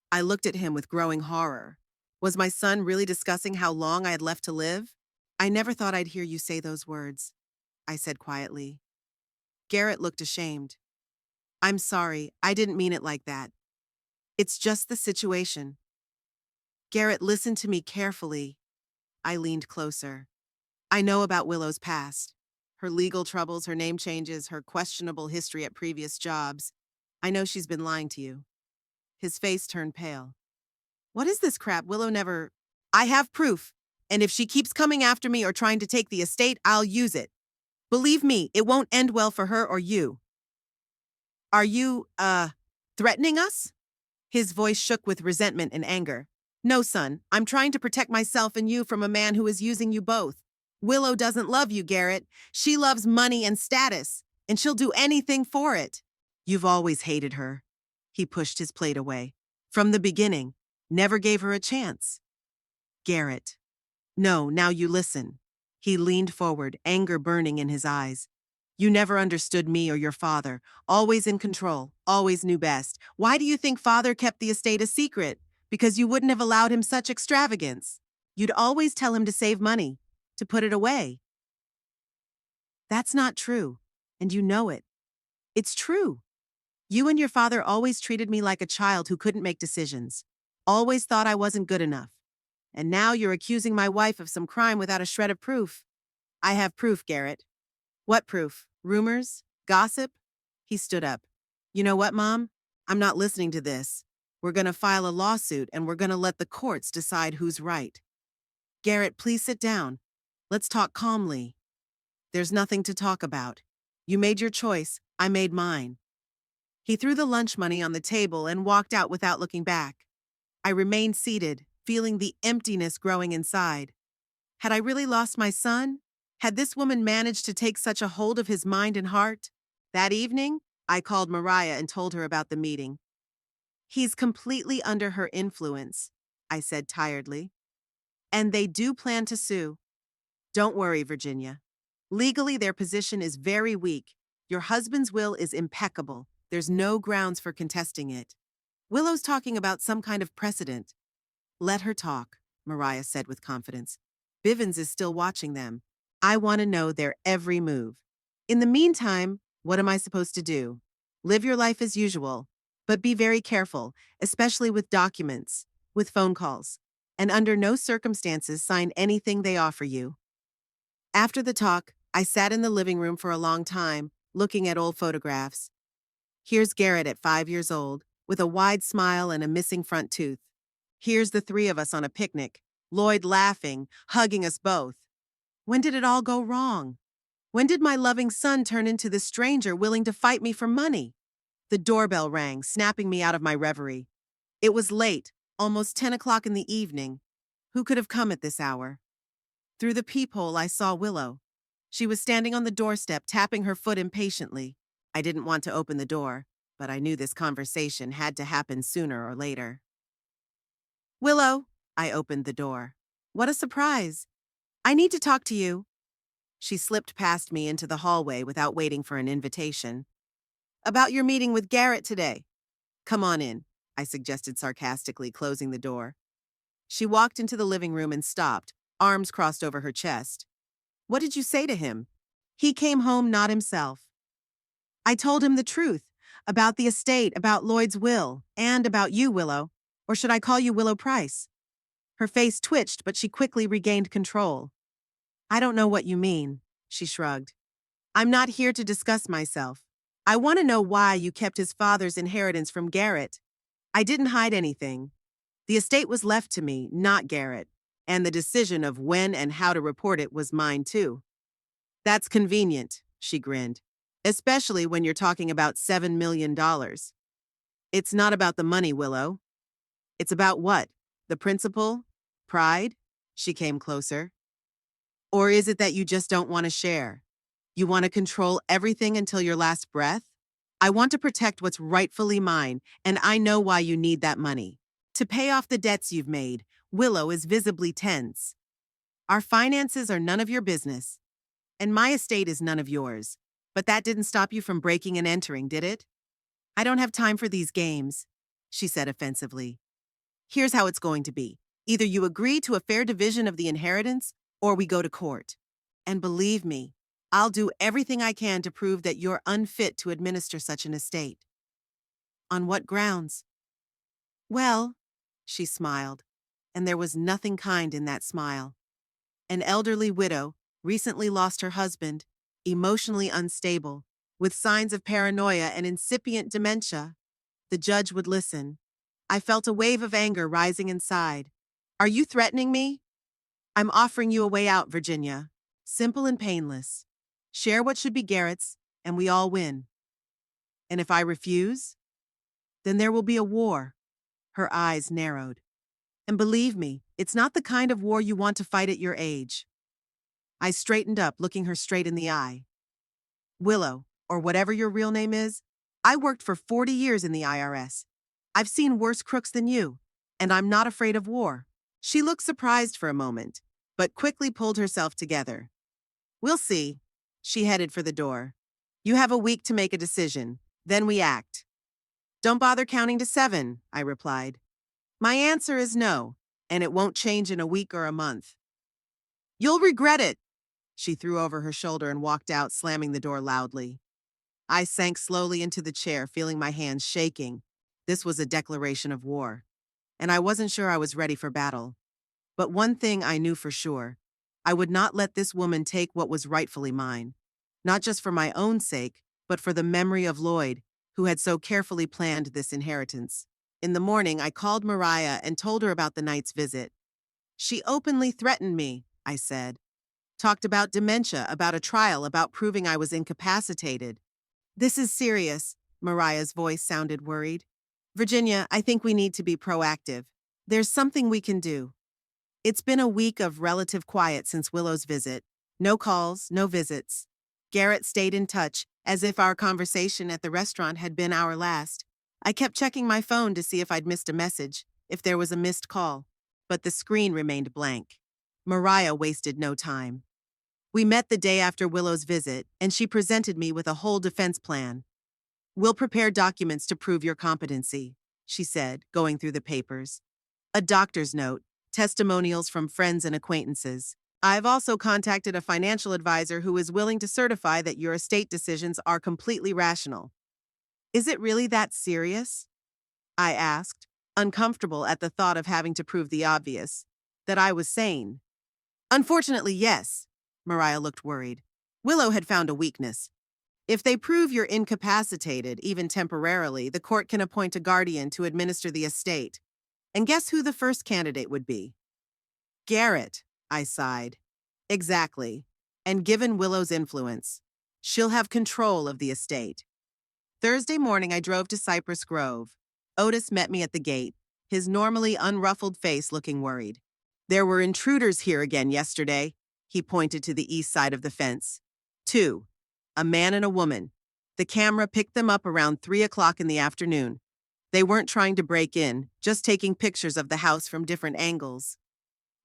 I looked at him with growing horror. Was my son really discussing how long I had left to live? I never thought I'd hear you say those words, I said quietly. Garrett looked ashamed. I'm sorry, I didn't mean it like that. It's just the situation. Garrett, listen to me carefully. I leaned closer. I know about Willow's past. Her legal troubles, her name changes, her questionable history at previous jobs. I know she's been lying to you. His face turned pale. What is this crap? Willow never... I have proof, and if she keeps coming after me or trying to take the estate, I'll use it. Believe me, it won't end well for her or you. Are you, threatening us? His voice shook with resentment and anger. No, son, I'm trying to protect myself and you from a man who is using you both. Willow doesn't love you, Garrett. She loves money and status, and she'll do anything for it. You've always hated her. He pushed his plate away. From the beginning, never gave her a chance. Garrett. No, now you listen. He leaned forward, anger burning in his eyes. You never understood me or your father. Always in control, always knew best. Why do you think father kept the estate a secret? Because you wouldn't have allowed him such extravagance. You'd always tell him to save money, to put it away. That's not true, and you know it. It's true. You and your father always treated me like a child who couldn't make decisions. Always thought I wasn't good enough. And now you're accusing my wife of some crime without a shred of proof. I have proof, Garrett. What proof? Rumors? Gossip? He stood up. You know what, Mom? I'm not listening to this. We're going to file a lawsuit and we're going to let the courts decide who's right. Garrett, please sit down. Let's talk calmly. There's nothing to talk about. You made your choice. I made mine. He threw the lunch money on the table and walked out without looking back. I remained seated, feeling the emptiness growing inside. Had I really lost my son? Had this woman managed to take such a hold of his mind and heart? That evening, I called Mariah and told her about the meeting. He's completely under her influence, I said tiredly. And they do plan to sue. Don't worry, Virginia. Legally, their position is very weak. Your husband's will is impeccable. There's no grounds for contesting it. Willow's talking about some kind of precedent. Let her talk, Mariah said with confidence. Bivens is still watching them. I want to know their every move. In the meantime, what am I supposed to do? Live your life as usual, but be very careful, especially with documents, with phone calls, and under no circumstances sign anything they offer you. After the talk, I sat in the living room for a long time, looking at old photographs. Here's Garrett at 5 years old, with a wide smile and a missing front tooth. Here's the three of us on a picnic, Lloyd laughing, hugging us both. When did it all go wrong? When did my loving son turn into this stranger willing to fight me for money? The doorbell rang, snapping me out of my reverie. It was late, almost 10 o'clock in the evening. Who could have come at this hour? Through the peephole, I saw Willow. She was standing on the doorstep, tapping her foot impatiently. I didn't want to open the door, but I knew this conversation had to happen sooner or later. Willow, I opened the door. What a surprise. I need to talk to you. She slipped past me into the hallway without waiting for an invitation. About your meeting with Garrett today. Come on in, I suggested sarcastically, closing the door. She walked into the living room and stopped, arms crossed over her chest. What did you say to him? He came home not himself. I told him the truth, about the estate, about Lloyd's will, and about you, Willow. Or should I call you Willow Price? Her face twitched, but she quickly regained control. I don't know what you mean, she shrugged. I'm not here to discuss myself. I want to know why you kept his father's inheritance from Garrett. I didn't hide anything. The estate was left to me, not Garrett, and the decision of when and how to report it was mine too. That's convenient, she grinned, especially when you're talking about $7 million. It's not about the money, Willow. It's about what? The principle? Pride? She came closer. Or is it that you just don't want to share? You want to control everything until your last breath? I want to protect what's rightfully mine, and I know why you need that money. To pay off the debts you've made. Willow is visibly tense. Our finances are none of your business, and my estate is none of yours. But that didn't stop you from breaking and entering, did it? I don't have time for these games, she said offensively. Here's how it's going to be. Either you agree to a fair division of the inheritance, or we go to court. And believe me, I'll do everything I can to prove that you're unfit to administer such an estate. On what grounds? Well, she smiled, and there was nothing kind in that smile. An elderly widow, recently lost her husband, emotionally unstable, with signs of paranoia and incipient dementia. The judge would listen. I felt a wave of anger rising inside. Are you threatening me? I'm offering you a way out, Virginia. Simple and painless. Share what should be Garrett's, and we all win. And if I refuse, then there will be a war. Her eyes narrowed. And believe me, it's not the kind of war you want to fight at your age. I straightened up, looking her straight in the eye. Willow, or whatever your real name is, I worked for 40 years in the IRS. I've seen worse crooks than you, and I'm not afraid of war. She looked surprised for a moment, but quickly pulled herself together. We'll see. She headed for the door. You have a week to make a decision, then we act. Don't bother counting to 7, I replied. My answer is no, and it won't change in a week or a month. You'll regret it. She threw over her shoulder and walked out, slamming the door loudly. I sank slowly into the chair, feeling my hands shaking. This was a declaration of war, and I wasn't sure I was ready for battle. But one thing I knew for sure. I would not let this woman take what was rightfully mine, not just for my own sake, but for the memory of Lloyd, who had so carefully planned this inheritance. In the morning, I called Mariah and told her about the night's visit. She openly threatened me, I said. Talked about dementia, about a trial, about proving I was incapacitated. This is serious, Mariah's voice sounded worried. Virginia, I think we need to be proactive. There's something we can do. It's been a week of relative quiet since Willow's visit. No calls, no visits. Garrett stayed in touch, as if our conversation at the restaurant had been our last. I kept checking my phone to see if I'd missed a message, if there was a missed call, but the screen remained blank. Mariah wasted no time. We met the day after Willow's visit, and she presented me with a whole defense plan. We'll prepare documents to prove your competency, she said, going through the papers. a doctor's note, testimonials from friends and acquaintances. I've also contacted a financial advisor who is willing to certify that your estate decisions are completely rational. Is it really that serious? I asked, uncomfortable at the thought of having to prove the obvious, that I was sane. Unfortunately, yes. Mariah looked worried. Willow had found a weakness. If they prove you're incapacitated, even temporarily, the court can appoint a guardian to administer the estate. And guess who the first candidate would be? Garrett, I sighed. Exactly. And given Willow's influence, she'll have control of the estate. Thursday morning, I drove to Cypress Grove. Otis met me at the gate, his normally unruffled face looking worried. There were intruders here again yesterday. He pointed to the east side of the fence. Two, a man and a woman. The camera picked them up around 3 o'clock in the afternoon. They weren't trying to break in, just taking pictures of the house from different angles.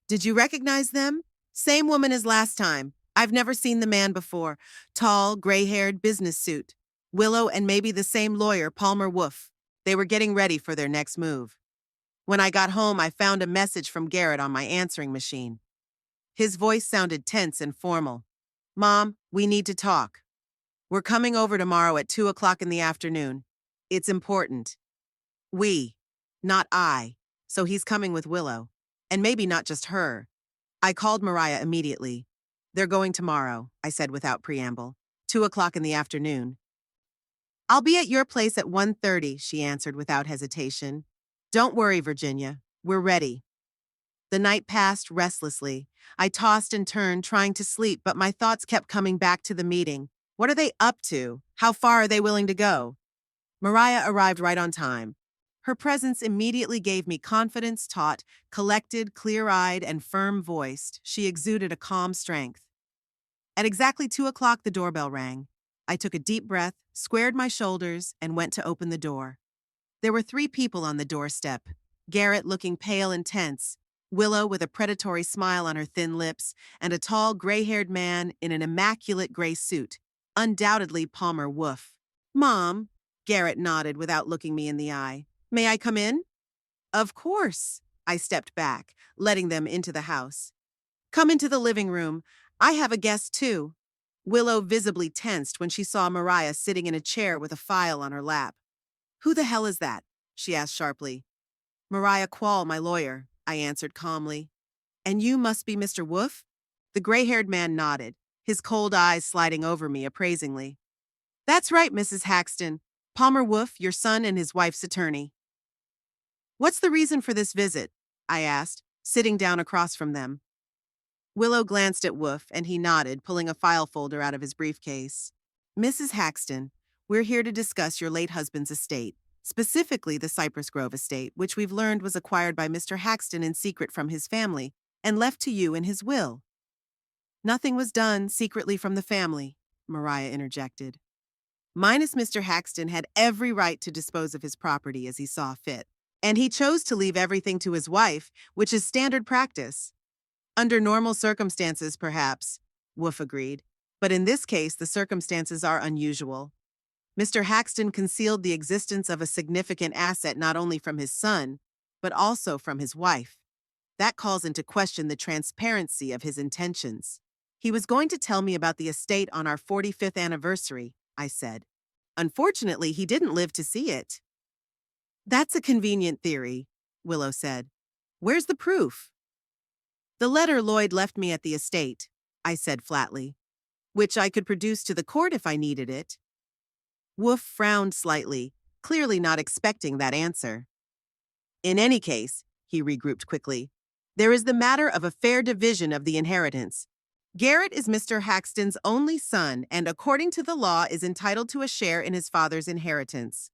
Did you recognize them? Same woman as last time. I've never seen the man before. Tall, gray-haired business suit. Willow and maybe the same lawyer, Palmer Wolf. They were getting ready for their next move. When I got home, I found a message from Garrett on my answering machine. His voice sounded tense and formal. Mom, we need to talk. We're coming over tomorrow at 2 o'clock in the afternoon. It's important. We, not I. So he's coming with Willow. And maybe not just her. I called Mariah immediately. They're going tomorrow, I said without preamble. 2 o'clock in the afternoon. I'll be at your place at 1:30, she answered without hesitation. Don't worry, Virginia. We're ready. The night passed restlessly. I tossed and turned, trying to sleep, but my thoughts kept coming back to the meeting. What are they up to? How far are they willing to go? Mariah arrived right on time. Her presence immediately gave me confidence, taut, collected, clear-eyed, and firm-voiced. She exuded a calm strength. At exactly 2 o'clock, the doorbell rang. I took a deep breath, squared my shoulders, and went to open the door. There were 3 people on the doorstep. Garrett looking pale and tense, Willow with a predatory smile on her thin lips, and a tall, gray-haired man in an immaculate gray suit, undoubtedly Palmer Wolf. Mom, Garrett nodded without looking me in the eye. May I come in? Of course. I stepped back, letting them into the house. Come into the living room. I have a guest, too. Willow visibly tensed when she saw Mariah sitting in a chair with a file on her lap. Who the hell is that? She asked sharply. Mariah Quall, my lawyer, I answered calmly. And you must be Mr. Wolf? The gray-haired man nodded, his cold eyes sliding over me appraisingly. That's right, Mrs. Haxton. Palmer Wolf, your son and his wife's attorney. What's the reason for this visit? I asked, sitting down across from them. Willow glanced at Wolf, and he nodded, pulling a file folder out of his briefcase. Mrs. Haxton, we're here to discuss your late husband's estate, specifically the Cypress Grove estate, which we've learned was acquired by Mr. Haxton in secret from his family and left to you in his will. Nothing was done secretly from the family, Mariah interjected. Minus Mr. Haxton had every right to dispose of his property as he saw fit, and he chose to leave everything to his wife, which is standard practice. Under normal circumstances, perhaps, Wolf agreed, but in this case, the circumstances are unusual. Mr. Haxton concealed the existence of a significant asset not only from his son, but also from his wife. That calls into question the transparency of his intentions. He was going to tell me about the estate on our 45th anniversary, I said. Unfortunately, he didn't live to see it. That's a convenient theory, Willow said. Where's the proof? The letter Lloyd left me at the estate, I said flatly, which I could produce to the court if I needed it. Wolf frowned slightly, clearly not expecting that answer. In any case, he regrouped quickly, there is the matter of a fair division of the inheritance. Garrett is Mr. Haxton's only son and, according to the law, is entitled to a share in his father's inheritance.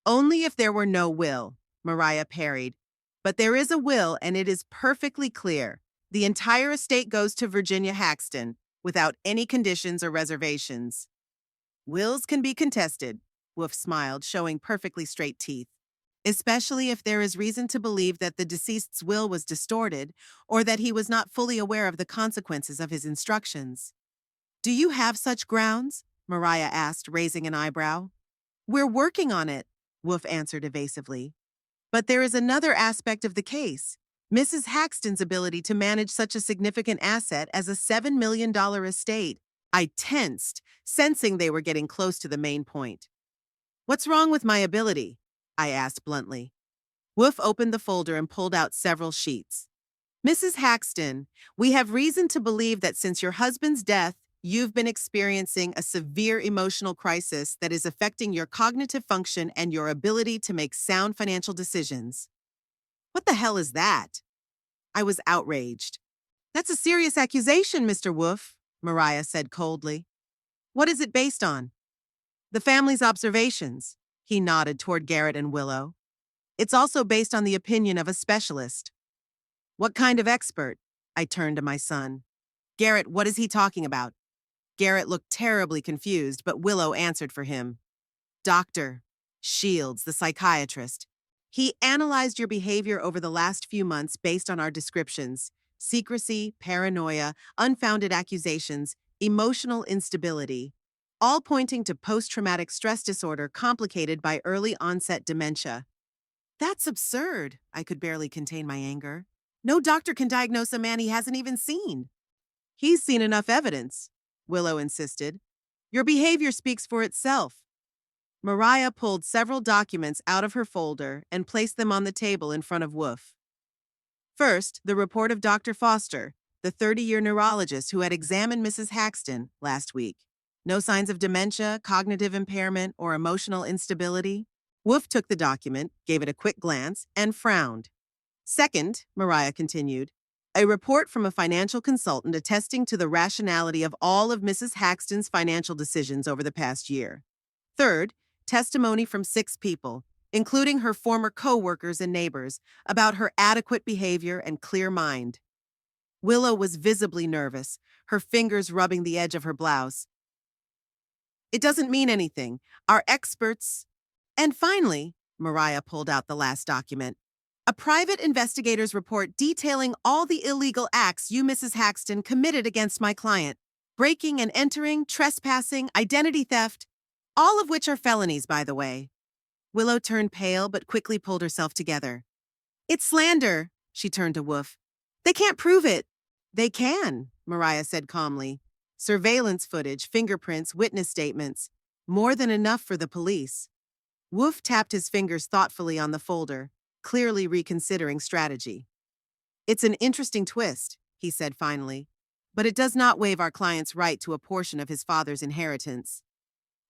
Only if there were no will, Mariah parried. But there is a will, and it is perfectly clear. The entire estate goes to Virginia Haxton, without any conditions or reservations. Wills can be contested, Wolf smiled, showing perfectly straight teeth, especially if there is reason to believe that the deceased's will was distorted or that he was not fully aware of the consequences of his instructions. Do you have such grounds? Mariah asked, raising an eyebrow. We're working on it, Wolf answered evasively. But there is another aspect of the case. Mrs. Haxton's ability to manage such a significant asset as a $7 million estate. I tensed, sensing they were getting close to the main point. What's wrong with my ability? I asked bluntly. Wolf opened the folder and pulled out several sheets. Mrs. Haxton, we have reason to believe that since your husband's death, you've been experiencing a severe emotional crisis that is affecting your cognitive function and your ability to make sound financial decisions. What the hell is that? I was outraged. That's a serious accusation, Mr. Wolf, Mariah said coldly. What is it based on? The family's observations. He nodded toward Garrett and Willow. It's also based on the opinion of a specialist. What kind of expert? I turned to my son. Garrett, what is he talking about? Garrett looked terribly confused, but Willow answered for him. Dr. Shields, the psychiatrist. He analyzed your behavior over the last few months based on our descriptions: secrecy, paranoia, unfounded accusations, emotional instability, all pointing to post-traumatic stress disorder complicated by early onset dementia. That's absurd. I could barely contain my anger. No doctor can diagnose a man he hasn't even seen. He's seen enough evidence, Willow insisted. Your behavior speaks for itself. Mariah pulled several documents out of her folder and placed them on the table in front of Wolf. First, the report of Dr. Foster, the 30-year neurologist who had examined Mrs. Haxton last week. No signs of dementia, cognitive impairment, or emotional instability. Wolf took the document, gave it a quick glance, and frowned. Second, Mariah continued, a report from a financial consultant attesting to the rationality of all of Mrs. Haxton's financial decisions over the past year. Third, testimony from 6 people, including her former co-workers and neighbors, about her adequate behavior and clear mind. Willow was visibly nervous, her fingers rubbing the edge of her blouse. It doesn't mean anything. Our experts... And finally, Mariah pulled out the last document. A private investigator's report detailing all the illegal acts you, Mrs. Haxton, committed against my client. Breaking and entering, trespassing, identity theft, all of which are felonies, by the way. Willow turned pale but quickly pulled herself together. It's slander, she turned to Wolf. They can't prove it. They can, Mariah said calmly. Surveillance footage, fingerprints, witness statements. More than enough for the police. Wolf tapped his fingers thoughtfully on the folder, clearly reconsidering strategy. It's an interesting twist, he said finally, but it does not waive our client's right to a portion of his father's inheritance.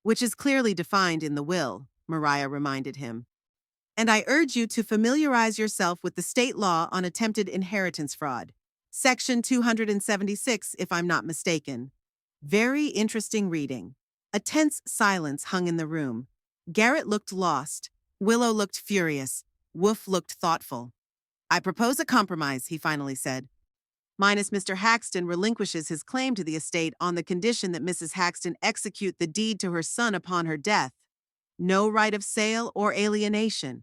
Which is clearly defined in the will, Mariah reminded him. And I urge you to familiarize yourself with the state law on attempted inheritance fraud. Section 276, if I'm not mistaken. Very interesting reading. A tense silence hung in the room. Garrett looked lost. Willow looked furious. Wolf looked thoughtful. I propose a compromise, he finally said. Minus Mr. Haxton relinquishes his claim to the estate on the condition that Mrs. Haxton execute the deed to her son upon her death. No right of sale or alienation.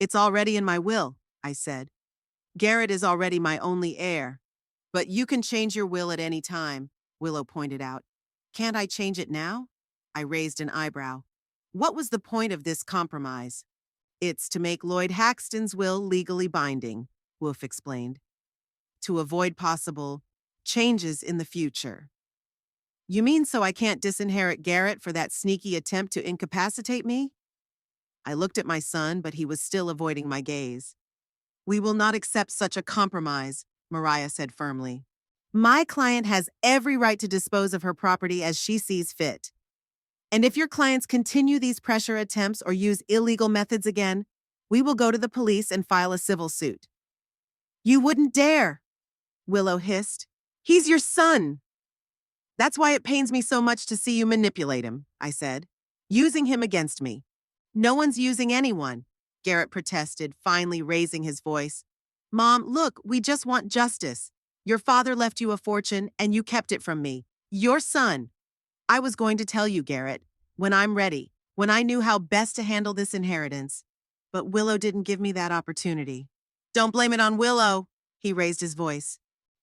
It's already in my will, I said. Garrett is already my only heir. But you can change your will at any time, Willow pointed out. Can't I change it now? I raised an eyebrow. What was the point of this compromise? It's to make Lloyd Haxton's will legally binding, Wolf explained. To avoid possible changes in the future. You mean so I can't disinherit Garrett for that sneaky attempt to incapacitate me? I looked at my son, but he was still avoiding my gaze. We will not accept such a compromise, Mariah said firmly. My client has every right to dispose of her property as she sees fit. And if your clients continue these pressure attempts or use illegal methods again, we will go to the police and file a civil suit. You wouldn't dare, Willow hissed. He's your son. That's why it pains me so much to see you manipulate him, I said, using him against me. No one's using anyone, Garrett protested, finally raising his voice. Mom, look, we just want justice. Your father left you a fortune and you kept it from me. Your son. I was going to tell you, Garrett, when I'm ready, when I knew how best to handle this inheritance. But Willow didn't give me that opportunity. Don't blame it on Willow, he raised his voice.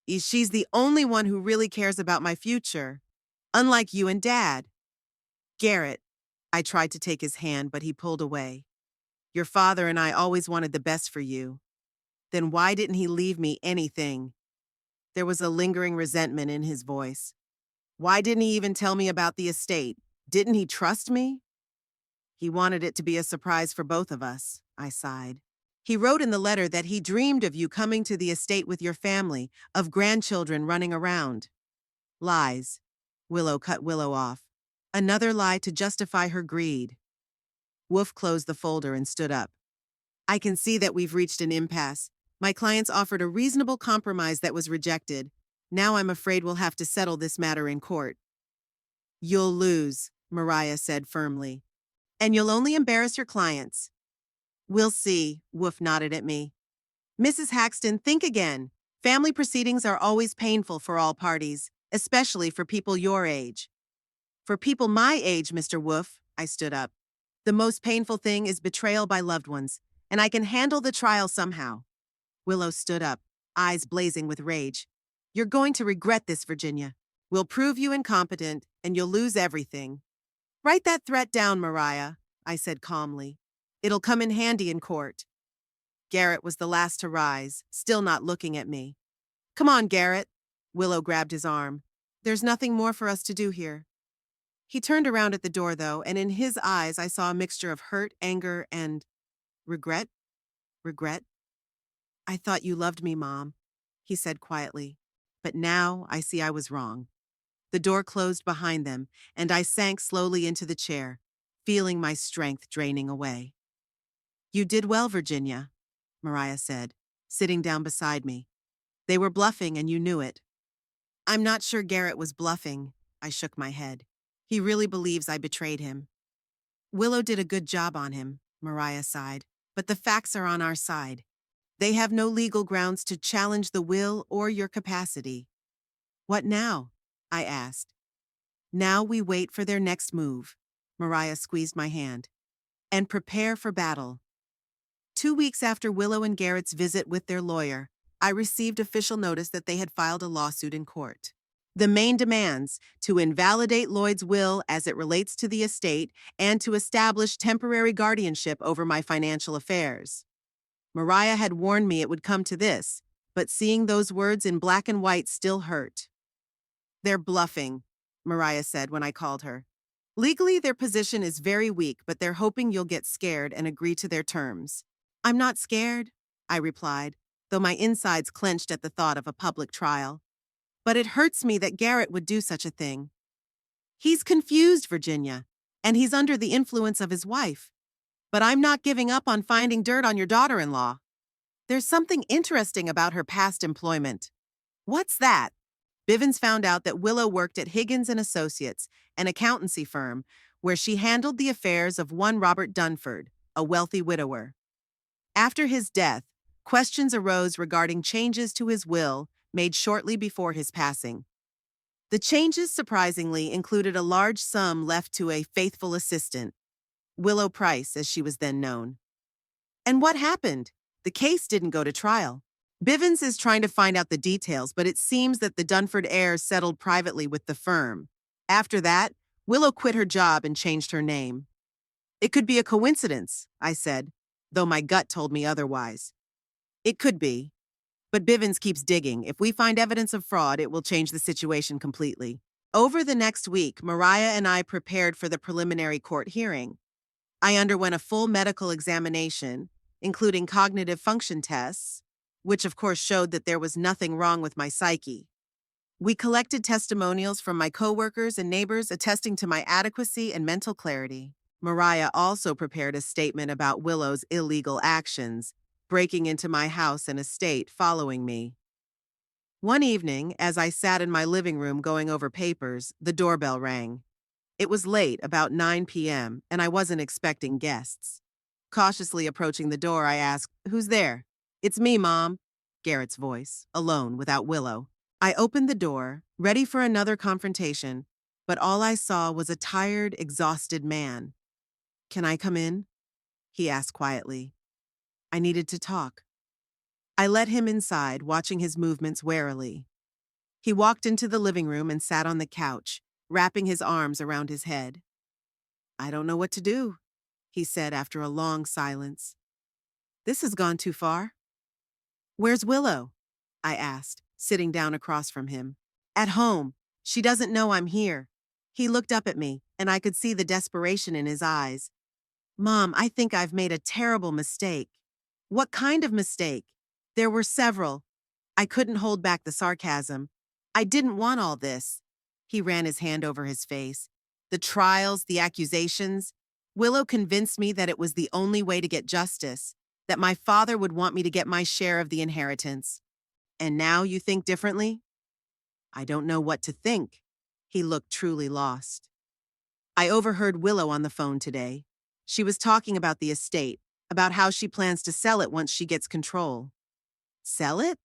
She's the only one who really cares about my future. Unlike you and Dad. Garrett. I tried to take his hand, but he pulled away. Your father and I always wanted the best for you. Then why didn't he leave me anything? There was a lingering resentment in his voice. Why didn't he even tell me about the estate? Didn't he trust me? He wanted it to be a surprise for both of us, I sighed. He wrote in the letter that he dreamed of you coming to the estate with your family, of grandchildren running around. Lies. Willow cut Willow off. Another lie to justify her greed. Wolf closed the folder and stood up. I can see that we've reached an impasse. My clients offered a reasonable compromise that was rejected. Now I'm afraid we'll have to settle this matter in court. You'll lose, Mariah said firmly. And you'll only embarrass your clients. We'll see, Wolf nodded at me. Mrs. Haxton, think again. Family proceedings are always painful for all parties, especially for people your age. For people my age, Mr. Wolf, I stood up. The most painful thing is betrayal by loved ones, and I can handle the trial somehow. Willow stood up, eyes blazing with rage. You're going to regret this, Virginia. We'll prove you incompetent, and you'll lose everything. Write that threat down, Mariah, I said calmly. It'll come in handy in court. Garrett was the last to rise, still not looking at me. Come on, Garrett. Willow grabbed his arm. There's nothing more for us to do here. He turned around at the door, though, and in his eyes I saw a mixture of hurt, anger, and regret. Regret? I thought you loved me, Mom, he said quietly. But now I see I was wrong. The door closed behind them, and I sank slowly into the chair, feeling my strength draining away. You did well, Virginia, Mariah said, sitting down beside me. They were bluffing, and you knew it. I'm not sure Garrett was bluffing, I shook my head. He really believes I betrayed him. Willow did a good job on him, Mariah sighed, but the facts are on our side. They have no legal grounds to challenge the will or your capacity. What now? I asked. Now we wait for their next move. Mariah squeezed my hand. And prepare for battle. 2 weeks after Willow and Garrett's visit with their lawyer, I received official notice that they had filed a lawsuit in court. The main demands: to invalidate Lloyd's will as it relates to the estate and to establish temporary guardianship over my financial affairs. Mariah had warned me it would come to this, but seeing those words in black and white still hurt. They're bluffing, Mariah said when I called her. Legally, their position is very weak, but they're hoping you'll get scared and agree to their terms. I'm not scared, I replied, though my insides clenched at the thought of a public trial. But it hurts me that Garrett would do such a thing. He's confused, Virginia, and he's under the influence of his wife. But I'm not giving up on finding dirt on your daughter-in-law. There's something interesting about her past employment. What's that? Bivens found out that Willow worked at Higgins & Associates, an accountancy firm, where she handled the affairs of one Robert Dunford, a wealthy widower. After his death, questions arose regarding changes to his will made shortly before his passing. The changes, surprisingly, included a large sum left to a faithful assistant, Willow Price, as she was then known. And what happened? The case didn't go to trial. Bivens is trying to find out the details, but it seems that the Dunford heirs settled privately with the firm. After that, Willow quit her job and changed her name. It could be a coincidence, I said, though my gut told me otherwise. It could be. But Bivens keeps digging. If we find evidence of fraud, it will change the situation completely. Over the next week, Mariah and I prepared for the preliminary court hearing. I underwent a full medical examination, including cognitive function tests, which of course showed that there was nothing wrong with my psyche. We collected testimonials from my coworkers and neighbors attesting to my adequacy and mental clarity. Mariah also prepared a statement about Willow's illegal actions, breaking into my house and estate following me. One evening, as I sat in my living room going over papers, the doorbell rang. It was late, about 9 p.m., and I wasn't expecting guests. Cautiously approaching the door, I asked, "Who's there?" "It's me, Mom," Garrett's voice, alone, without Willow. I opened the door, ready for another confrontation, but all I saw was a tired, exhausted man. "Can I come in?" he asked quietly. I needed to talk. I let him inside, watching his movements warily. He walked into the living room and sat on the couch, wrapping his arms around his head. "I don't know what to do," he said after a long silence. This has gone too far. Where's Willow? I asked, sitting down across from him. At home. She doesn't know I'm here. He looked up at me, and I could see the desperation in his eyes. Mom, I think I've made a terrible mistake. What kind of mistake? There were several. I couldn't hold back the sarcasm. I didn't want all this. He ran his hand over his face. The trials, the accusations. Willow convinced me that it was the only way to get justice, that my father would want me to get my share of the inheritance. And now you think differently? I don't know what to think. He looked truly lost. I overheard Willow on the phone today. She was talking about the estate, about how she plans to sell it once she gets control. Sell it?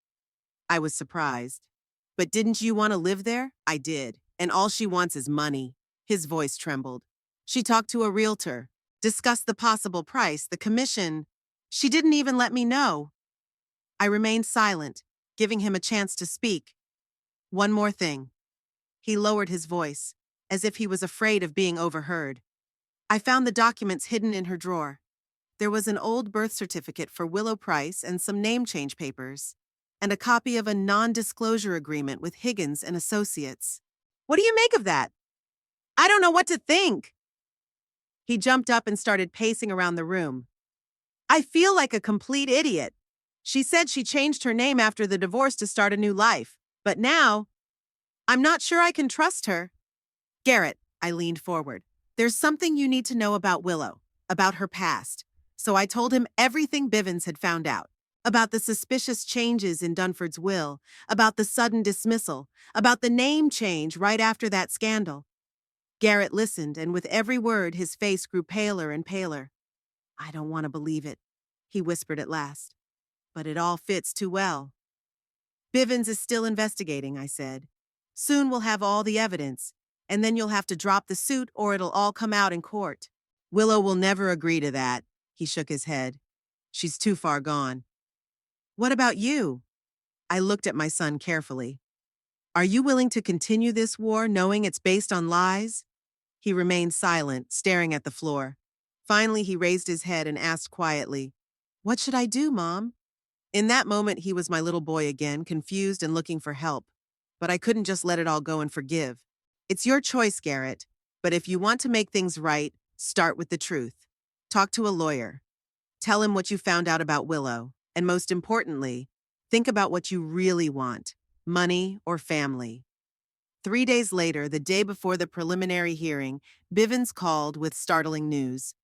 I was surprised. But didn't you want to live there? I did. And all she wants is money. His voice trembled. She talked to a realtor, discussed the possible price, the commission. She didn't even let me know. I remained silent, giving him a chance to speak. One more thing. He lowered his voice, as if he was afraid of being overheard. I found the documents hidden in her drawer. There was an old birth certificate for Willow Price and some name change papers, and a copy of a non-disclosure agreement with Higgins and Associates. What do you make of that? I don't know what to think. He jumped up and started pacing around the room. I feel like a complete idiot. She said she changed her name after the divorce to start a new life, but now, I'm not sure I can trust her. Garrett, I leaned forward. There's something you need to know about Willow, about her past. So I told him everything Bivens had found out, about the suspicious changes in Dunford's will, about the sudden dismissal, about the name change right after that scandal. Garrett listened, and with every word his face grew paler and paler. I don't want to believe it, he whispered at last. But it all fits too well. Bivens is still investigating, I said. Soon we'll have all the evidence, and then you'll have to drop the suit or it'll all come out in court. Willow will never agree to that, he shook his head. She's too far gone. What about you? I looked at my son carefully. Are you willing to continue this war knowing it's based on lies? He remained silent, staring at the floor. Finally, he raised his head and asked quietly, What should I do, Mom? In that moment, he was my little boy again, confused and looking for help. But I couldn't just let it all go and forgive. It's your choice, Garrett. But if you want to make things right, start with the truth. Talk to a lawyer. Tell him what you found out about Willow. And most importantly, think about what you really want, money or family. 3 days later, the day before the preliminary hearing, Bivens called with startling news.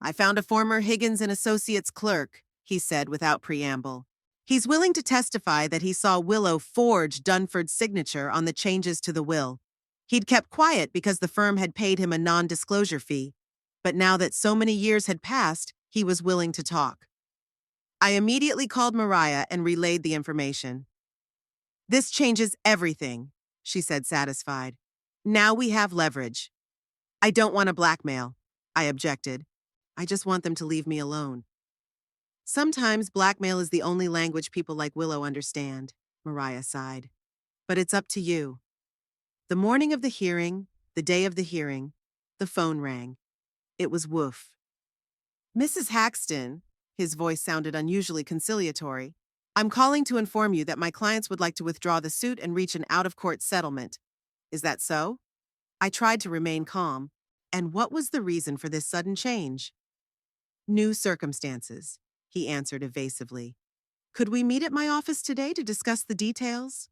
I found a former Higgins and Associates clerk, he said without preamble. He's willing to testify that he saw Willow forge Dunford's signature on the changes to the will. He'd kept quiet because the firm had paid him a non-disclosure fee. But now that so many years had passed, he was willing to talk. I immediately called Mariah and relayed the information. This changes everything, she said, satisfied. Now we have leverage. I don't want to blackmail, I objected. I just want them to leave me alone. Sometimes blackmail is the only language people like Willow understand, Mariah sighed. But it's up to you. The morning of the hearing, the day of the hearing, the phone rang. It was Woof. Mrs. Haxton, his voice sounded unusually conciliatory, I'm calling to inform you that my clients would like to withdraw the suit and reach an out-of-court settlement. Is that so? I tried to remain calm. And what was the reason for this sudden change? New circumstances, he answered evasively. Could we meet at my office today to discuss the details?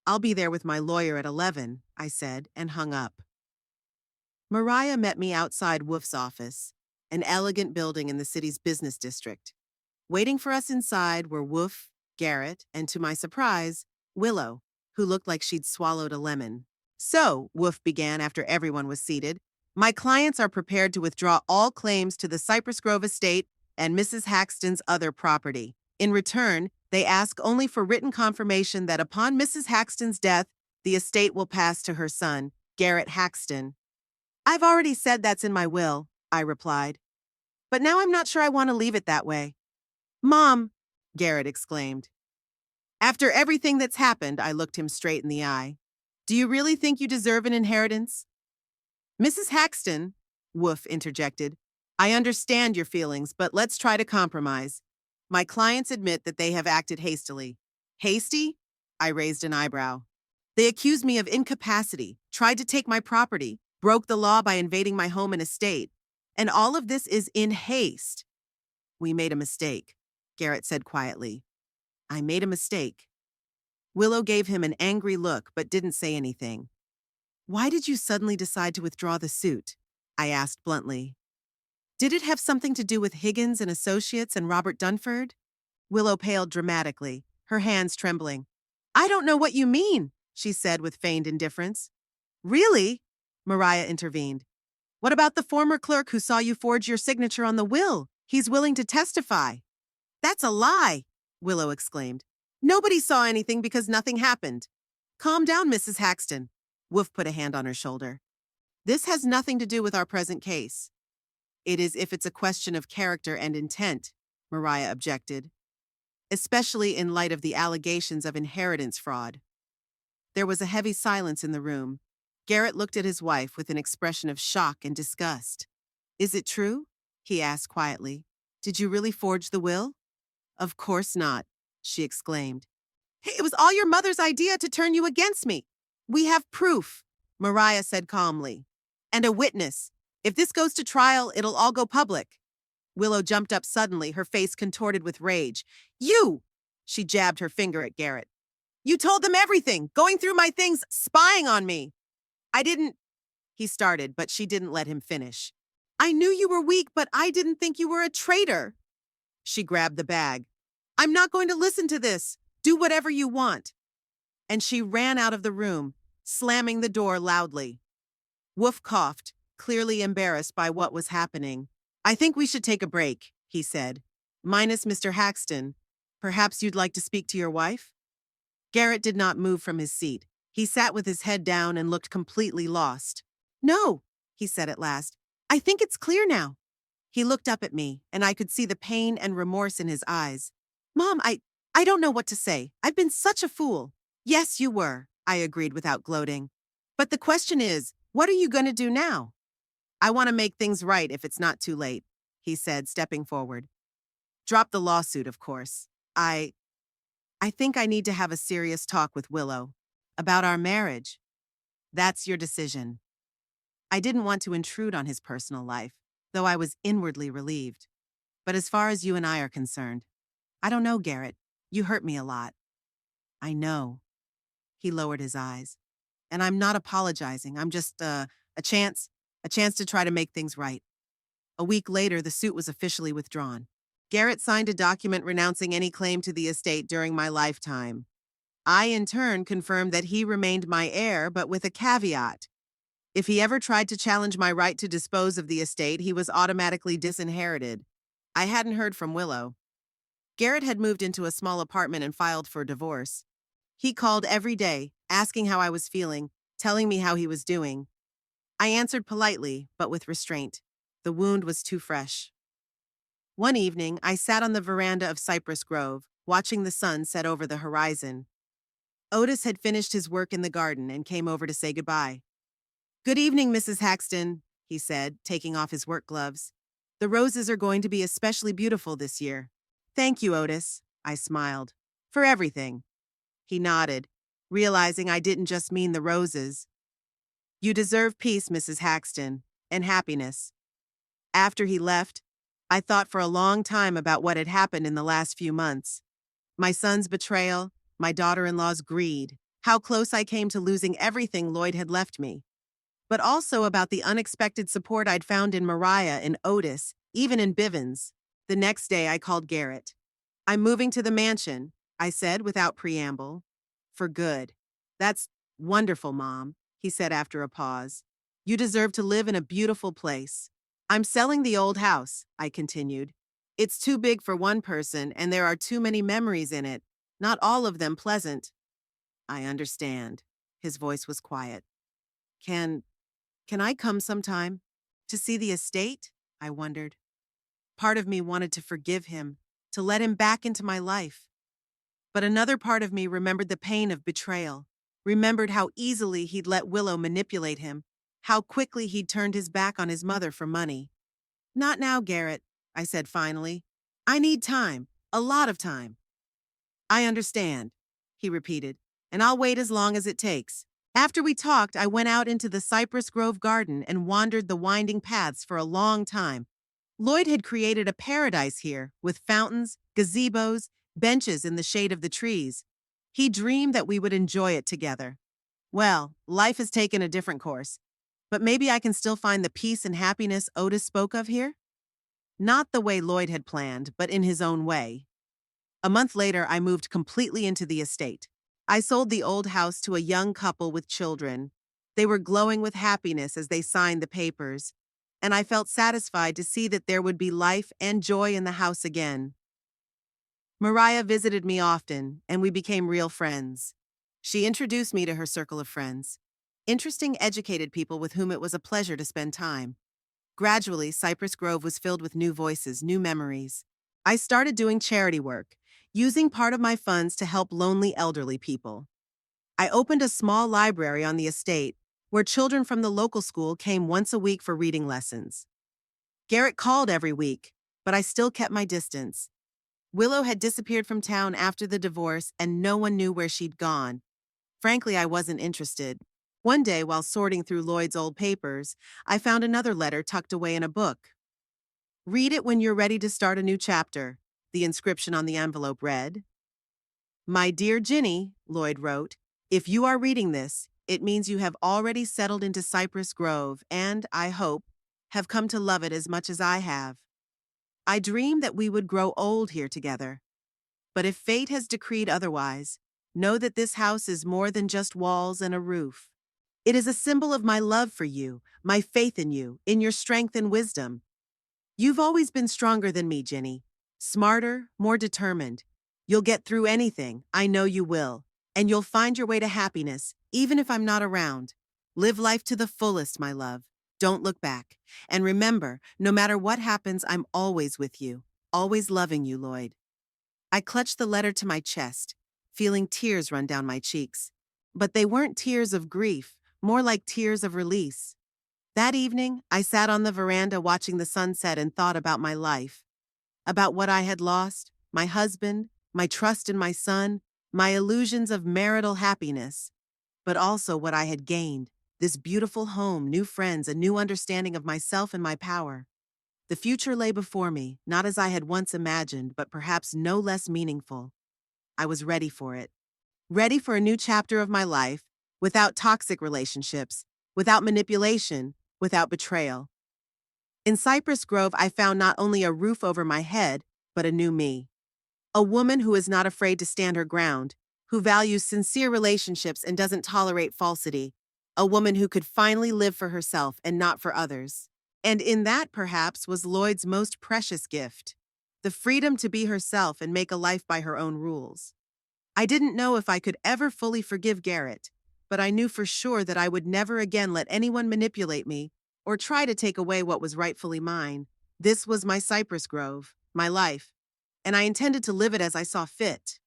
I'll be there with my lawyer at 11, I said, and hung up. Mariah met me outside Woof's office, an elegant building in the city's business district. Waiting for us inside were Woof, Garrett, and to my surprise, Willow, who looked like she'd swallowed a lemon. So, Woof began after everyone was seated, my clients are prepared to withdraw all claims to the Cypress Grove estate and Mrs. Haxton's other property. In return, they ask only for written confirmation that upon Mrs. Haxton's death, the estate will pass to her son, Garrett Haxton. I've already said that's in my will, I replied. But now I'm not sure I want to leave it that way. Mom, Garrett exclaimed. After everything that's happened, I looked him straight in the eye. Do you really think you deserve an inheritance? Mrs. Haxton, Woof interjected, I understand your feelings, but let's try to compromise. My clients admit that they have acted hastily. Hasty? I raised an eyebrow. They accuse me of incapacity, tried to take my property, broke the law by invading my home and estate. And all of this is in haste. We made a mistake, Garrett said quietly. I made a mistake. Willow gave him an angry look but didn't say anything. Why did you suddenly decide to withdraw the suit? I asked bluntly. Did it have something to do with Higgins and Associates and Robert Dunford? Willow paled dramatically, her hands trembling. I don't know what you mean, she said with feigned indifference. Really? Mariah intervened. What about the former clerk who saw you forge your signature on the will? He's willing to testify. That's a lie, Willow exclaimed. Nobody saw anything because nothing happened. Calm down, Mrs. Haxton. Wolf put a hand on her shoulder. This has nothing to do with our present case. It is if it's a question of character and intent, Mariah objected, especially in light of the allegations of inheritance fraud. There was a heavy silence in the room. Garrett looked at his wife with an expression of shock and disgust. Is it true? He asked quietly. Did you really forge the will? Of course not, she exclaimed. It was all your mother's idea to turn you against me. We have proof, Mariah said calmly. And a witness. If this goes to trial, it'll all go public. Willow jumped up suddenly, her face contorted with rage. You! She jabbed her finger at Garrett. You told them everything, going through my things, spying on me. I didn't... He started, but she didn't let him finish. I knew you were weak, but I didn't think you were a traitor. She grabbed the bag. I'm not going to listen to this. Do whatever you want. And she ran out of the room, slamming the door loudly. Wolf coughed, clearly embarrassed by what was happening. I think we should take a break, he said. Minus Mr. Haxton. Perhaps you'd like to speak to your wife? Garrett did not move from his seat. He sat with his head down and looked completely lost. No, he said at last. I think it's clear now. He looked up at me, and I could see the pain and remorse in his eyes. Mom, I don't know what to say. I've been such a fool. Yes, you were, I agreed without gloating. But the question is, what are you going to do now? I want to make things right if it's not too late, he said, stepping forward. Drop the lawsuit, of course. I think I need to have a serious talk with Willow. About our marriage. That's your decision. I didn't want to intrude on his personal life, though I was inwardly relieved. But as far as you and I are concerned, I don't know, Garrett. You hurt me a lot. I know. He lowered his eyes. And I'm not apologizing. I'm just, a chance to try to make things right. A week later, the suit was officially withdrawn. Garrett signed a document renouncing any claim to the estate during my lifetime. I, in turn, confirmed that he remained my heir, but with a caveat. If he ever tried to challenge my right to dispose of the estate, he was automatically disinherited. I hadn't heard from Willow. Garrett had moved into a small apartment and filed for divorce. He called every day, asking how I was feeling, telling me how he was doing. I answered politely, but with restraint. The wound was too fresh. One evening, I sat on the veranda of Cypress Grove, watching the sun set over the horizon. Otis had finished his work in the garden and came over to say goodbye. Good evening, Mrs. Haxton, he said, taking off his work gloves. The roses are going to be especially beautiful this year. Thank you, Otis, I smiled. For everything. He nodded, realizing I didn't just mean the roses. You deserve peace, Mrs. Haxton, and happiness. After he left, I thought for a long time about what had happened in the last few months. My son's betrayal, my daughter-in-law's greed, how close I came to losing everything Lloyd had left me. But also about the unexpected support I'd found in Mariah and Otis, even in Bivens. The next day I called Garrett. I'm moving to the mansion, I said without preamble. For good. That's wonderful, Mom, he said after a pause. You deserve to live in a beautiful place. I'm selling the old house, I continued. It's too big for one person and there are too many memories in it, not all of them pleasant. I understand. His voice was quiet. Can I come sometime? To see the estate? I wondered. Part of me wanted to forgive him, to let him back into my life. But another part of me remembered the pain of betrayal, remembered how easily he'd let Willow manipulate him, how quickly he'd turned his back on his mother for money. Not now, Garrett, I said finally. I need time, a lot of time. I understand, he repeated, and I'll wait as long as it takes. After we talked, I went out into the Cypress Grove garden and wandered the winding paths for a long time. Lloyd had created a paradise here, with fountains, gazebos, benches in the shade of the trees. He dreamed that we would enjoy it together. Well, life has taken a different course. But maybe I can still find the peace and happiness Otis spoke of here? Not the way Lloyd had planned, but in his own way. A month later, I moved completely into the estate. I sold the old house to a young couple with children. They were glowing with happiness as they signed the papers, and I felt satisfied to see that there would be life and joy in the house again. Mariah visited me often, and we became real friends. She introduced me to her circle of friends, interesting, educated people with whom it was a pleasure to spend time. Gradually, Cypress Grove was filled with new voices, new memories. I started doing charity work, using part of my funds to help lonely elderly people. I opened a small library on the estate where children from the local school came once a week for reading lessons. Garrett called every week, but I still kept my distance. Willow had disappeared from town after the divorce, and no one knew where she'd gone. Frankly, I wasn't interested. One day, while sorting through Lloyd's old papers, I found another letter tucked away in a book. "Read it when you're ready to start a new chapter," the inscription on the envelope read. "My dear Ginny," Lloyd wrote, "if you are reading this, it means you have already settled into Cypress Grove and, I hope, have come to love it as much as I have. I dreamed that we would grow old here together. But if fate has decreed otherwise, know that this house is more than just walls and a roof. It is a symbol of my love for you, my faith in you, in your strength and wisdom. You've always been stronger than me, Ginny. Smarter, more determined. You'll get through anything, I know you will. And you'll find your way to happiness, even if I'm not around. Live life to the fullest, my love. Don't look back. And remember, no matter what happens, I'm always with you, always loving you, Lloyd." I clutched the letter to my chest, feeling tears run down my cheeks. But they weren't tears of grief, more like tears of release. That evening, I sat on the veranda watching the sunset and thought about my life, about what I had lost, my husband, my trust in my son, my illusions of marital happiness, but also what I had gained, this beautiful home, new friends, a new understanding of myself and my power. The future lay before me, not as I had once imagined, but perhaps no less meaningful. I was ready for it. Ready for a new chapter of my life, without toxic relationships, without manipulation, without betrayal. In Cypress Grove, I found not only a roof over my head, but a new me. A woman who is not afraid to stand her ground, who values sincere relationships and doesn't tolerate falsity. A woman who could finally live for herself and not for others. And in that, perhaps, was Lloyd's most precious gift, the freedom to be herself and make a life by her own rules. I didn't know if I could ever fully forgive Garrett, but I knew for sure that I would never again let anyone manipulate me or try to take away what was rightfully mine. This was my Cypress Grove, my life, and I intended to live it as I saw fit.